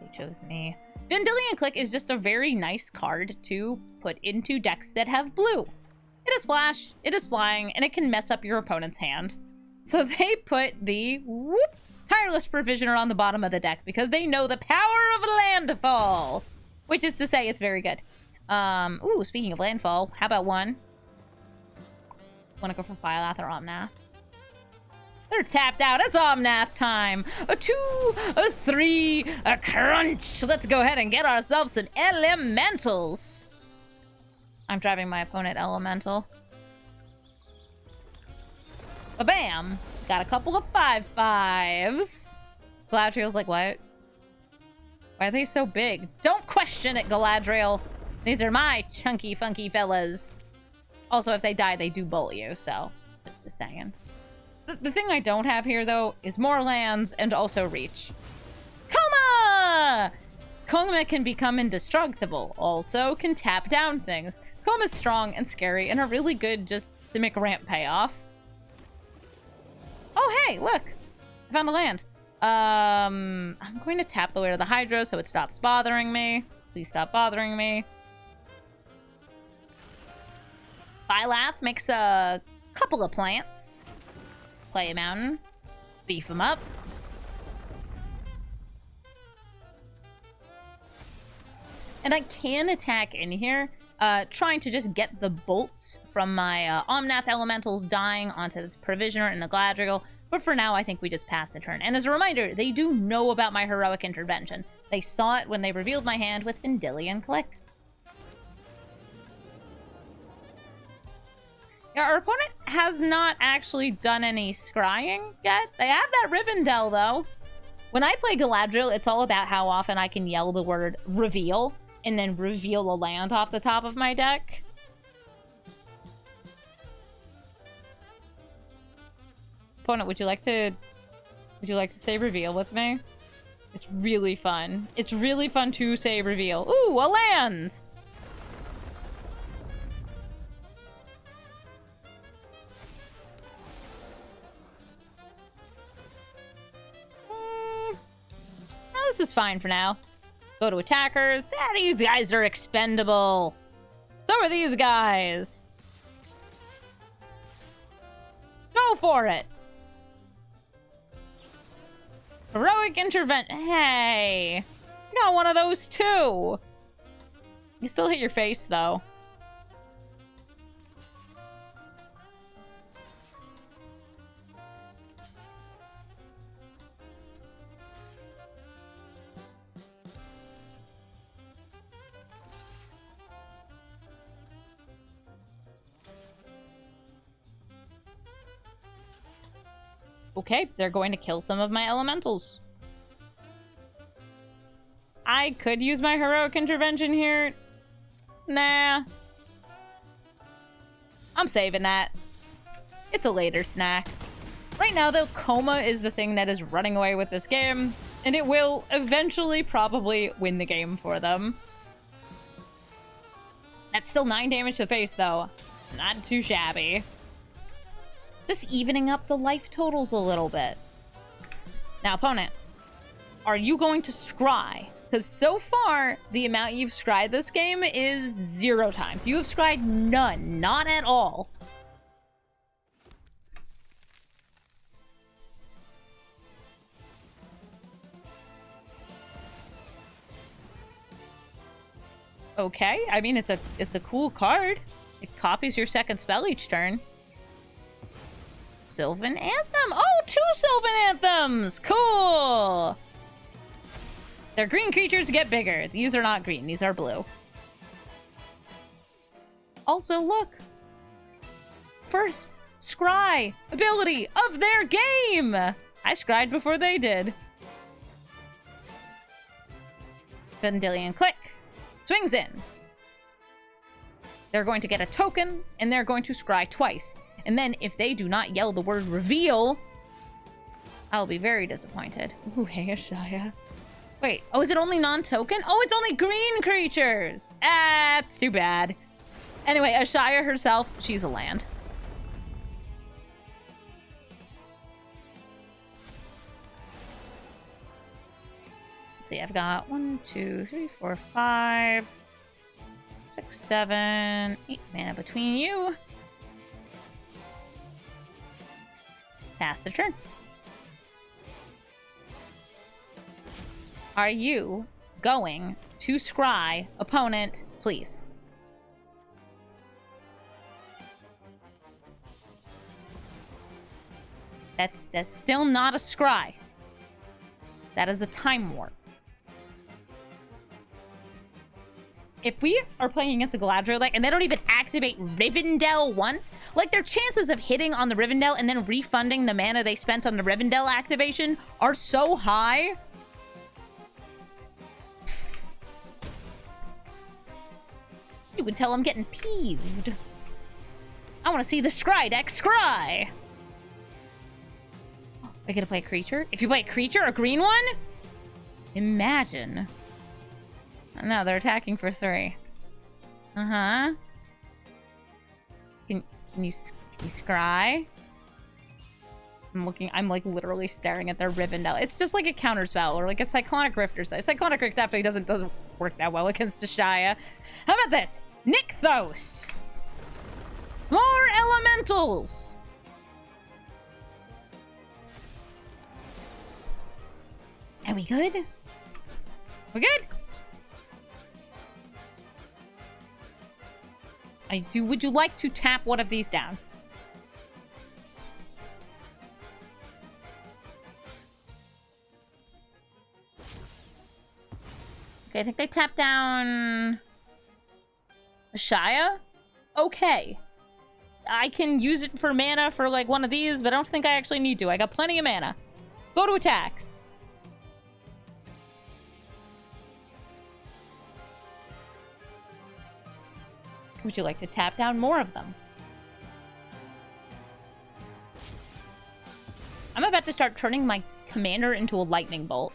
They chose me. Vendilion Click is just a very nice card to put into decks that have blue. It has flash, it is flying, and it can mess up your opponent's hand. So they put the Tireless Provisioner on the bottom of the deck because they know the power of landfall, which is to say it's very good. Ooh, speaking of landfall, how about 1? Want to go for A-Phylath or Omnath? They're tapped out. It's Omnath time. A 2, a 3, a crunch. Let's go ahead and get ourselves some elementals. I'm driving my opponent elemental. Ba-bam. Got a couple of 5/5s. Galadriel's like, what? Why are they so big? Don't question it, Galadriel. These are my chunky, funky fellas. Also, if they die, they do bully you, so just saying. The thing I don't have here, though, is more lands and also reach. Koma! Koma can become indestructible, also can tap down things. Koma's strong and scary and a really good just Simic ramp payoff. Oh, hey, look! I found a land. I'm going to tap the Lair of the Hydra so it stops bothering me. Please stop bothering me. A-Phylath makes a couple of plants. Play a mountain. Beef them up. And I can attack in here, trying to just get the bolts from my Omnath elementals dying onto the Provisioner and the Galadriel. But for now, I think we just pass the turn. And as a reminder, they do know about my heroic intervention. They saw it when they revealed my hand with Vendilion Click. Yeah, our opponent has not actually done any scrying yet. They have that Rivendell, though. When I play Galadriel, it's all about how often I can yell the word reveal and then reveal a land off the top of my deck. Opponent, would you like to say reveal with me? It's really fun. It's really fun to say reveal. Ooh, a land! This is fine for now. Go to attackers. Yeah, these guys are expendable. So are these guys. Go for it. Heroic intervention. Hey. You got one of those too. You still hit your face though. Okay, they're going to kill some of my elementals. I could use my heroic intervention here. Nah. I'm saving that. It's a later snack. Right now, though, Coma is the thing that is running away with this game, and it will eventually probably win the game for them. That's still 9 damage to the face, though. Not too shabby. Just evening up the life totals a little bit. Now, opponent, are you going to scry? Because so far, the amount you've scryed this game is 0 times. You have scryed none. Not at all. Okay, I mean, it's a cool card. It copies your second spell each turn. Sylvan Anthem! Oh, 2 Sylvan Anthems! Cool! Their green creatures get bigger. These are not green, these are blue. Also, look! First scry ability of their game! I scryed before they did. Vendilion Click. Swings in. They're going to get a token, and they're going to scry twice. And then, if they do not yell the word reveal, I'll be very disappointed. Ooh, hey, Ashaya. Wait, oh, is it only non-token? Oh, it's only green creatures! Ah, it's too bad. Anyway, Ashaya herself, she's a land. Let's see, I've got 1, 2, 3, 4, 5, 6, 7, 8 mana between you. Pass the turn. Are you going to scry opponent, please? That's still not a scry. That is a time warp. If we are playing against a Galadriel deck and they don't even activate Rivendell once, like their chances of hitting on the Rivendell and then refunding the mana they spent on the Rivendell activation are so high. You can tell I'm getting peeved. I want to see the Scry deck scry. Are you gonna play a creature? If you play a creature, a green one? Imagine. No, they're attacking for 3. Uh-huh. Can you scry? I'm like literally staring at their Rivendell. It's just like a counter spell or like a Cyclonic Rift or something. Cyclonic Rift definitely doesn't work that well against Ashaya. How about this? Nykthos! More elementals! Are we good? We good? Would you like to tap one of these down? Okay, I think they tapped down Ashaya? Okay. I can use it for mana for like one of these, but I don't think I actually need to. I got plenty of mana. Go to attacks. Would you like to tap down more of them? I'm about to start turning my commander into a lightning bolt.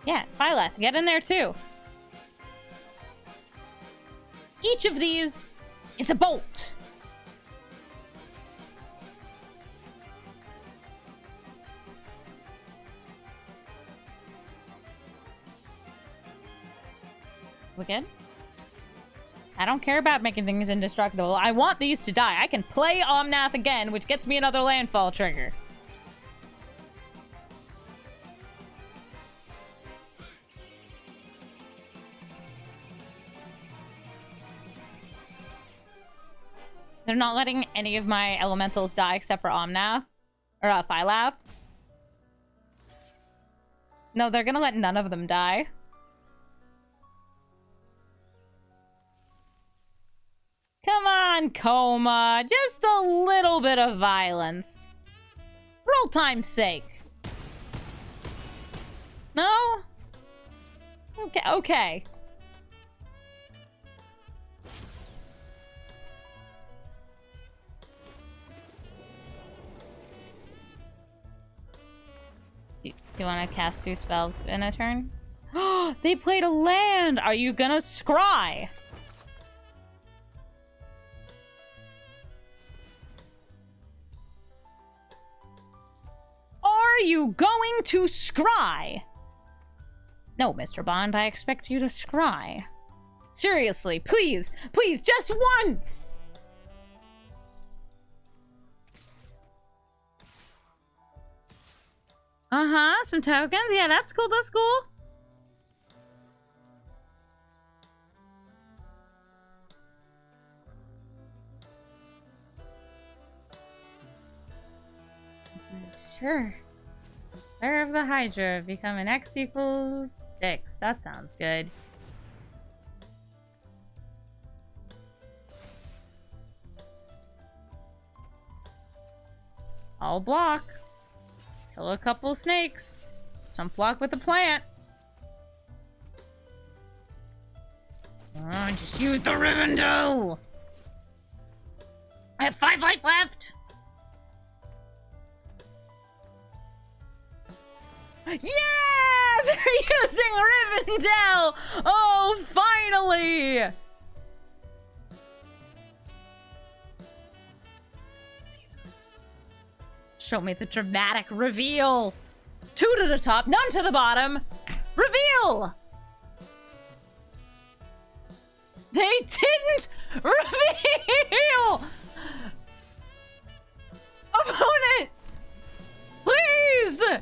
Yeah, A-Phylath, get in there too. Each of these, it's a bolt. We good? I don't care about making things indestructible. I want these to die. I can play Omnath again, which gets me another landfall trigger. They're not letting any of my elementals die except for Omnath. Or A-Phylath. No, they're gonna let none of them die. Come on, Coma. Just a little bit of violence. For old time's sake. No? Okay, okay. Do you want to cast 2 spells in a turn? They played a land! Are you gonna scry? Are you going to scry? No, Mr. Bond, I expect you to scry. Seriously, please, please, just once! Uh-huh, some tokens. Yeah, that's cool, that's cool. Sure. Serve the Hydra. Become an X equals 6. That sounds good. I'll block. Kill a couple snakes. Jump block with a plant. Oh, just use the Rivendell. I have 5 life left. Yeah! They're using Rivendell! Oh, finally! Show me the dramatic reveal! 2 to the top, none to the bottom! Reveal! They didn't reveal! Opponent! Please!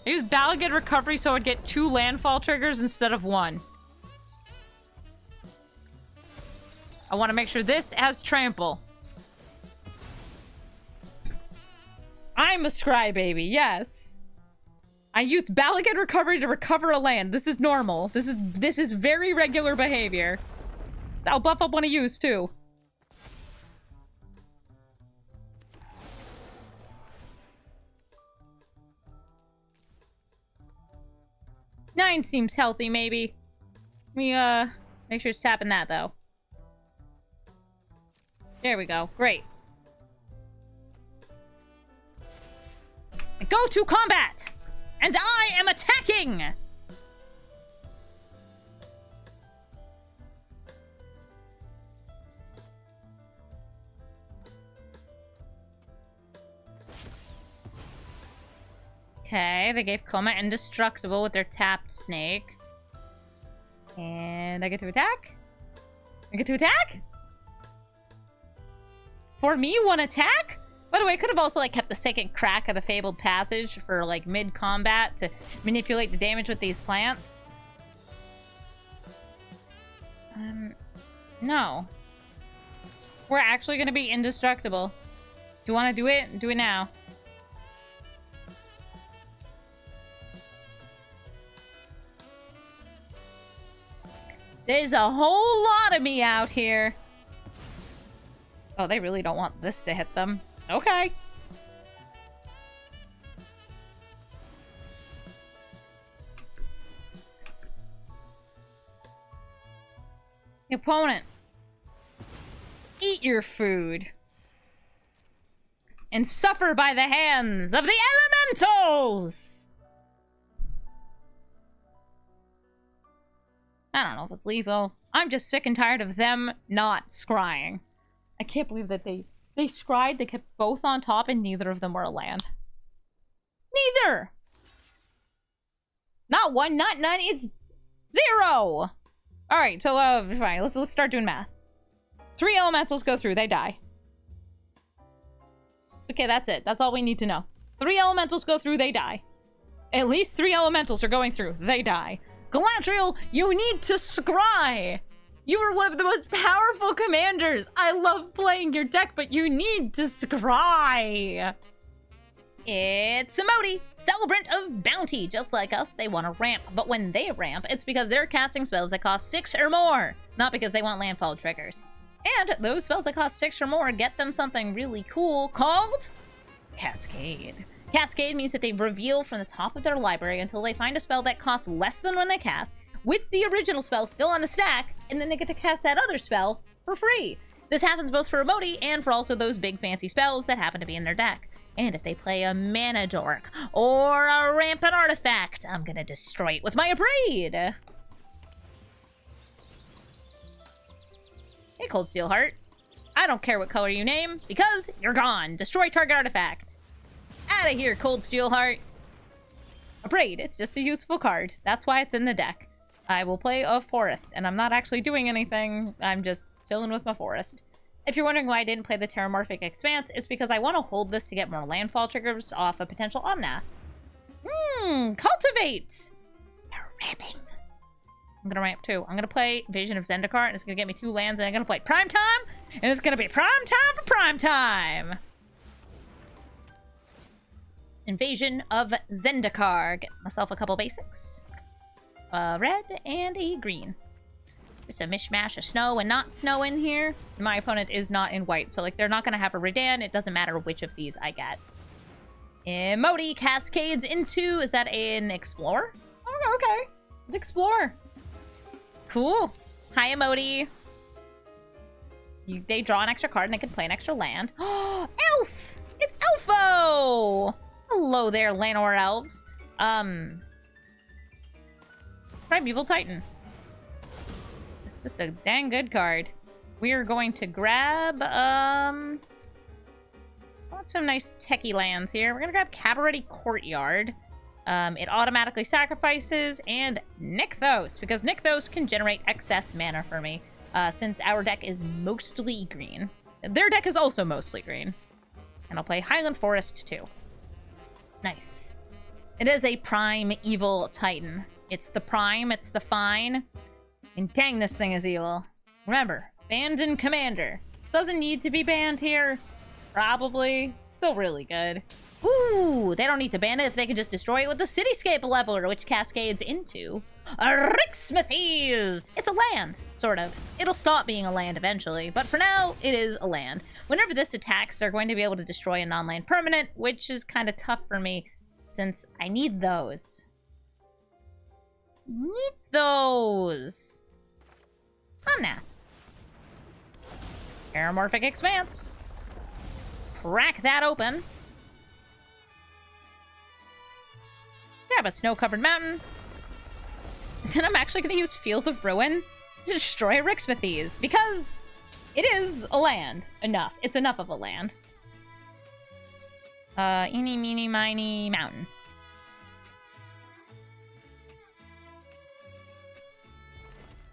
I used Balagid Recovery so I'd get 2 landfall triggers instead of 1. I want to make sure this has trample. I'm a scry baby, yes. I used Balagid Recovery to recover a land. This is normal. This is very regular behavior. I'll buff up one of yous too. Nine seems healthy, maybe. Let me, make sure it's tapping that, though. There we go. Great. Go to combat! And I am attacking! Okay, they gave Coma indestructible with their tapped snake. And I get to attack? I get to attack? For me, 1 attack? By the way, I could have also like kept the second crack of the Fabled Passage for like mid-combat to manipulate the damage with these plants. No. We're actually gonna be indestructible. Do you wanna do it? Do it now. There's a whole lot of me out here. Oh, they really don't want this to hit them. Okay. Opponent. Eat your food. And suffer by the hands of the elementals! I don't know if it's lethal. I'm just sick and tired of them not scrying. I can't believe that they scryed, they kept both on top, and neither of them were a land. Neither! Not 1, not none, it's 0! Alright, so, fine, let's start doing math. 3 elementals go through, they die. Okay, that's it. That's all we need to know. 3 elementals go through, they die. At least 3 elementals are going through, they die. Galadriel, you need to scry! You are one of the most powerful commanders. I love playing your deck, but you need to scry. It's Emoti, Celebrant of Bounty. Just like us, they want to ramp. But when they ramp, it's because they're casting spells that cost 6 or more. Not because they want landfall triggers. And those spells that cost 6 or more get them something really cool called Cascade. Cascade means that they reveal from the top of their library until they find a spell that costs less than when they cast, with the original spell still on the stack, and then they get to cast that other spell for free. This happens both for Emoti and for also those big fancy spells that happen to be in their deck. And if they play a Mana Dork or a Rampant Artifact, I'm gonna destroy it with my Abrade! Hey, Cold Steel Heart. I don't care what color you name, because you're gone. Destroy target artifact. Outta here, Cold Steel Heart. Abrade, it's just a useful card. That's why it's in the deck. I will play a forest, and I'm not actually doing anything. I'm just chilling with my forest. If you're wondering why I didn't play the Terramorphic Expanse, it's because I want to hold this to get more landfall triggers off a potential Omnath. Cultivate! They're ramping. I'm gonna ramp too. I'm gonna play Invasion of Zendikar, and it's gonna get me 2 lands, and I'm gonna play Prime Time, and it's gonna be Prime Time for Prime Time! Invasion of Zendikar. Get myself a couple basics. A red and a green. Just a mishmash of snow and not snow in here. My opponent is not in white, so like they're not gonna have a Redan. It doesn't matter which of these I get. Emoti cascades into, is that an Explorer? Oh, okay. It's Explorer. Cool. Hi, Emoti. They draw an extra card and they can play an extra land. Oh, Elf! It's Elfo! Hello there, Llanowar Elves. Primeval Titan. It's just a dang good card. We are going to grab, want some nice techie lands here. We're gonna grab Cabaret Courtyard. It automatically sacrifices, and Nykthos, because Nykthos can generate excess mana for me, since our deck is mostly green. Their deck is also mostly green. And I'll play Highland Forest too. Nice. It is a Prime Evil Titan. It's the Prime, it's the fine. And dang, this thing is evil. Remember, banned in Commander. Doesn't need to be banned here. Probably. Still really good. Ooh, they don't need to ban it if they can just destroy it with the Cityscape Leveler, which cascades into Rixmithies! It's a land, sort of. It'll stop being a land eventually, but for now, it is a land. Whenever this attacks, they're going to be able to destroy a non-land permanent, which is kind of tough for me, since I need those. Need those! Omnath. Terramorphic Expanse. Crack that open. Grab a snow-covered mountain. Then I'm actually going to use Field of Ruin to destroy Rixmithies, because it is a land. Enough. It's enough of a land. Eeny, meeny, miny, mountain.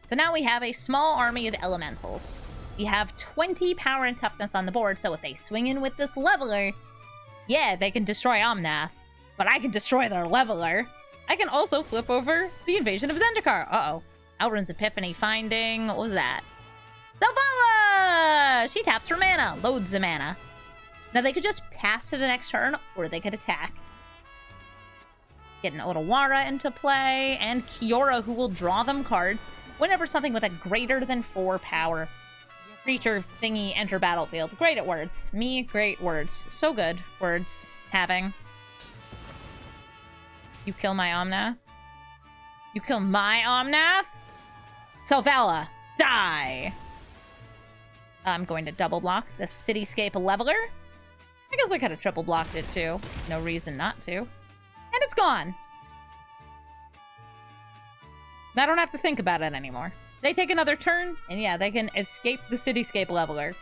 So now we have a small army of elementals. We have 20 power and toughness on the board, so if they swing in with this leveler, yeah, they can destroy Omnath. But I can destroy their leveler. I can also flip over the Invasion of Zendikar. Uh-oh. Elrond's Epiphany Finding. What was that? Selvala! She taps for mana. Loads of mana. Now they could just pass to the next turn, or they could attack. Get an Otawara into play, and Kiora, who will draw them cards whenever something with a greater than 4 power creature thingy enter battlefield. Great at words. Me, great words. So good. Words. Having. You kill my Omnath? You kill my Omnath? Selvala, die! I'm going to double block the Cityscape Leveler. I guess I could have triple blocked it too. No reason not to. And it's gone. I don't have to think about it anymore. They take another turn, and yeah, they can escape the Cityscape Leveler.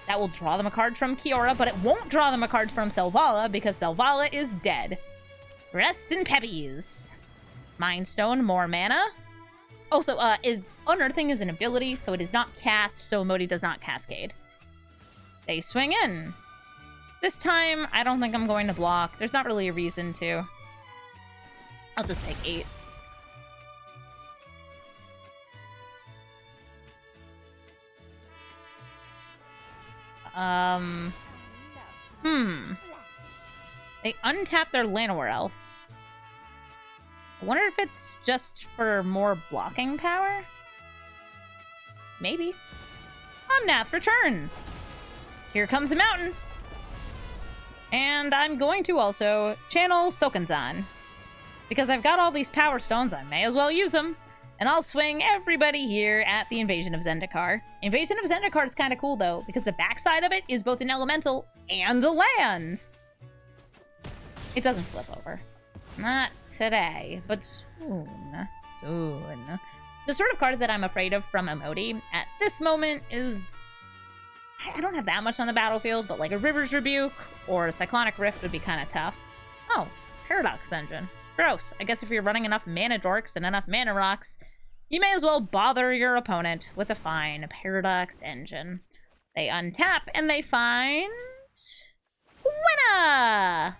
That will draw them a card from Kiora, but it won't draw them a card from Selvala, because Selvala is dead. Rest in peppies. Mind Stone, more mana. Also, Unearthing is an ability, so it is not cast, so Emoti does not cascade. They swing in. This time, I don't think I'm going to block. There's not really a reason to. I'll just take 8. They untap their Llanowar Elf. I wonder if it's just for more blocking power? Maybe. Omnath returns! Here comes a mountain! And I'm going to also channel Sokenzan. Because I've got all these power stones, I may as well use them. And I'll swing everybody here at the Invasion of Zendikar. Invasion of Zendikar is kind of cool, though, because the backside of it is both an elemental and a land. It doesn't flip over. Not today, but soon. Soon. The sort of card that I'm afraid of from Emoti at this moment is... I don't have that much on the battlefield, but like a River's Rebuke or a Cyclonic Rift would be kind of tough. Oh, Paradox Engine. Gross. I guess if you're running enough mana dorks and enough mana rocks, you may as well bother your opponent with a fine Paradox Engine. They untap and they find... Winner!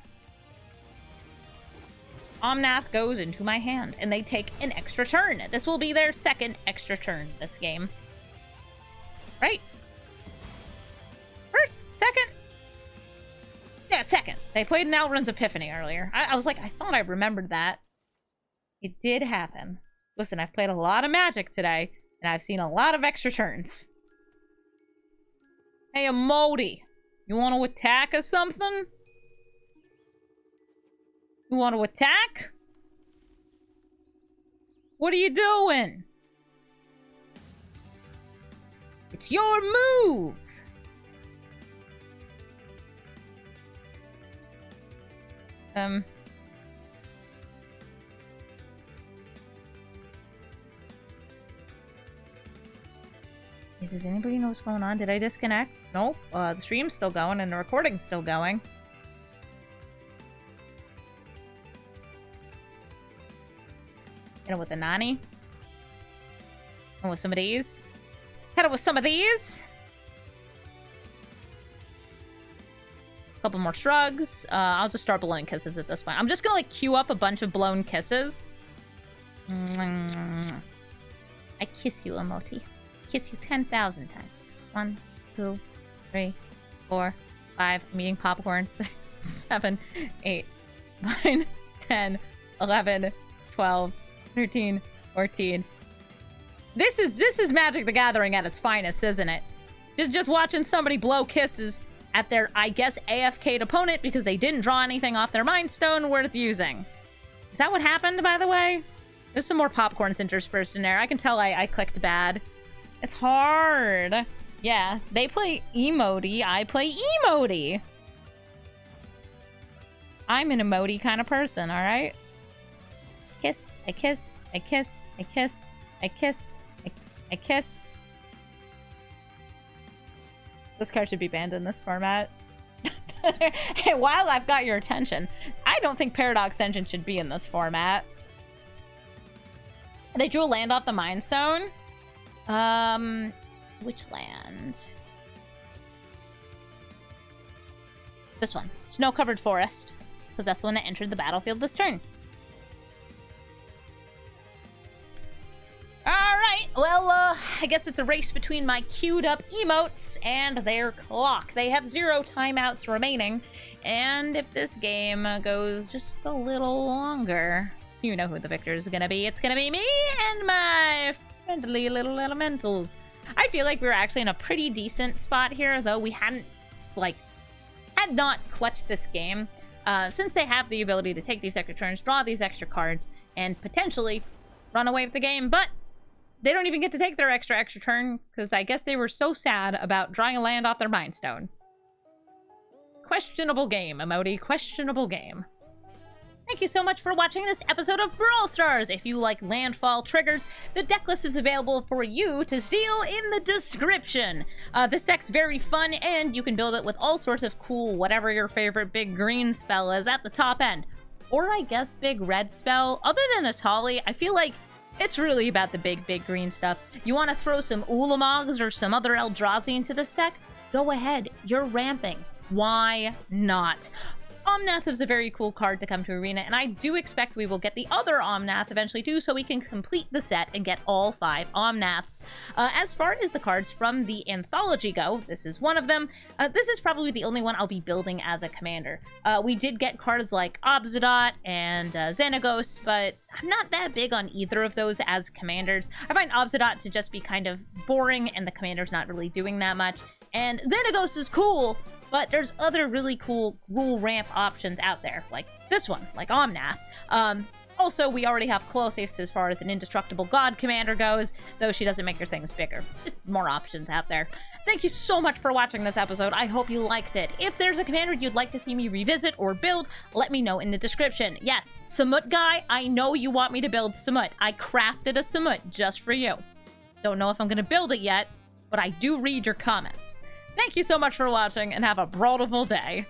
Omnath goes into my hand, and they take an extra turn. This will be their second extra turn this game. Right? First? Second? Yeah, second. They played an Alrund's Epiphany earlier. I was like, I thought I remembered that. It did happen. Listen, I've played a lot of Magic today, and I've seen a lot of extra turns. Hey, Emoti, you want to attack or something? You want to attack? What are you doing? It's your move! Does anybody know what's going on? Did I disconnect? Nope. The stream's still going and the recording's still going. Hit it with the Nani. And with some of these. Hit it with some of these. Couple more shrugs. I'll just start blowing kisses at this point. I'm just gonna like queue up a bunch of blown kisses. I kiss you, Emoti. Kiss you 10,000 times. 1, 2, 3, 4, 5. I'm eating popcorn. 6, 7, 8, 9, 10, 11, 12, 13, 14. This is Magic the Gathering at its finest, isn't it? Just watching somebody blow kisses at their, I guess, AFK'd opponent because they didn't draw anything off their Mind Stone worth using. Is that what happened, by the way? There's some more popcorns interspersed in there. I can tell I clicked bad. It's hard. Yeah, they play Emoti. I play Emoti. I'm an Emoti kind of person, alright? Kiss, I kiss, I kiss, I kiss, I kiss, I kiss. This card should be banned in this format. Hey, while I've got your attention, I don't think Paradox Engine should be in this format. They drew a land off the Mind Stone. Which land? This one. Snow-covered forest. Because that's the one that entered the battlefield this turn. Alright, well, I guess it's a race between my queued up emotes and their clock. They have 0 timeouts remaining, and if this game goes just a little longer, you know who the victor is gonna be. It's gonna be me and my friendly little elementals. I feel like we were actually in a pretty decent spot here, though we had not clutched this game. Since they have the ability to take these extra turns, draw these extra cards, and potentially run away with the game, but they don't even get to take their extra turn, because I guess they were so sad about drawing a land off their Mind Stone. Questionable game, Emoti. Questionable game. Thank you so much for watching this episode of Brawl Stars. If you like landfall triggers, the deck list is available for you to steal in the description. This deck's very fun, and you can build it with all sorts of cool, whatever your favorite big green spell is at the top end. Or I guess big red spell. Other than Atali, I feel like it's really about the big green stuff. You want to throw some Ulamogs or some other Eldrazi into this deck? Go ahead, you're ramping. Why not? Omnath is a very cool card to come to Arena, and I do expect we will get the other Omnath eventually too, so we can complete the set and get all 5 Omnaths. As far as the cards from the anthology go, this is one of them. This is probably the only one I'll be building as a commander. We did get cards like Obzidot and Xenagos, but I'm not that big on either of those as commanders. I find Obzidot to just be kind of boring, and the commander's not really doing that much. And Xenagos is cool, but there's other really cool rule ramp options out there, like this one, like Omnath. Also, we already have Klothys as far as an indestructible god commander goes, though she doesn't make her things bigger. Just more options out there. Thank you so much for watching this episode. I hope you liked it. If there's a commander you'd like to see me revisit or build, let me know in the description. Yes, Samut guy, I know you want me to build Samut. I crafted a Samut just for you. Don't know if I'm going to build it yet, but I do read your comments. Thank you so much for watching, and have a brawlful day.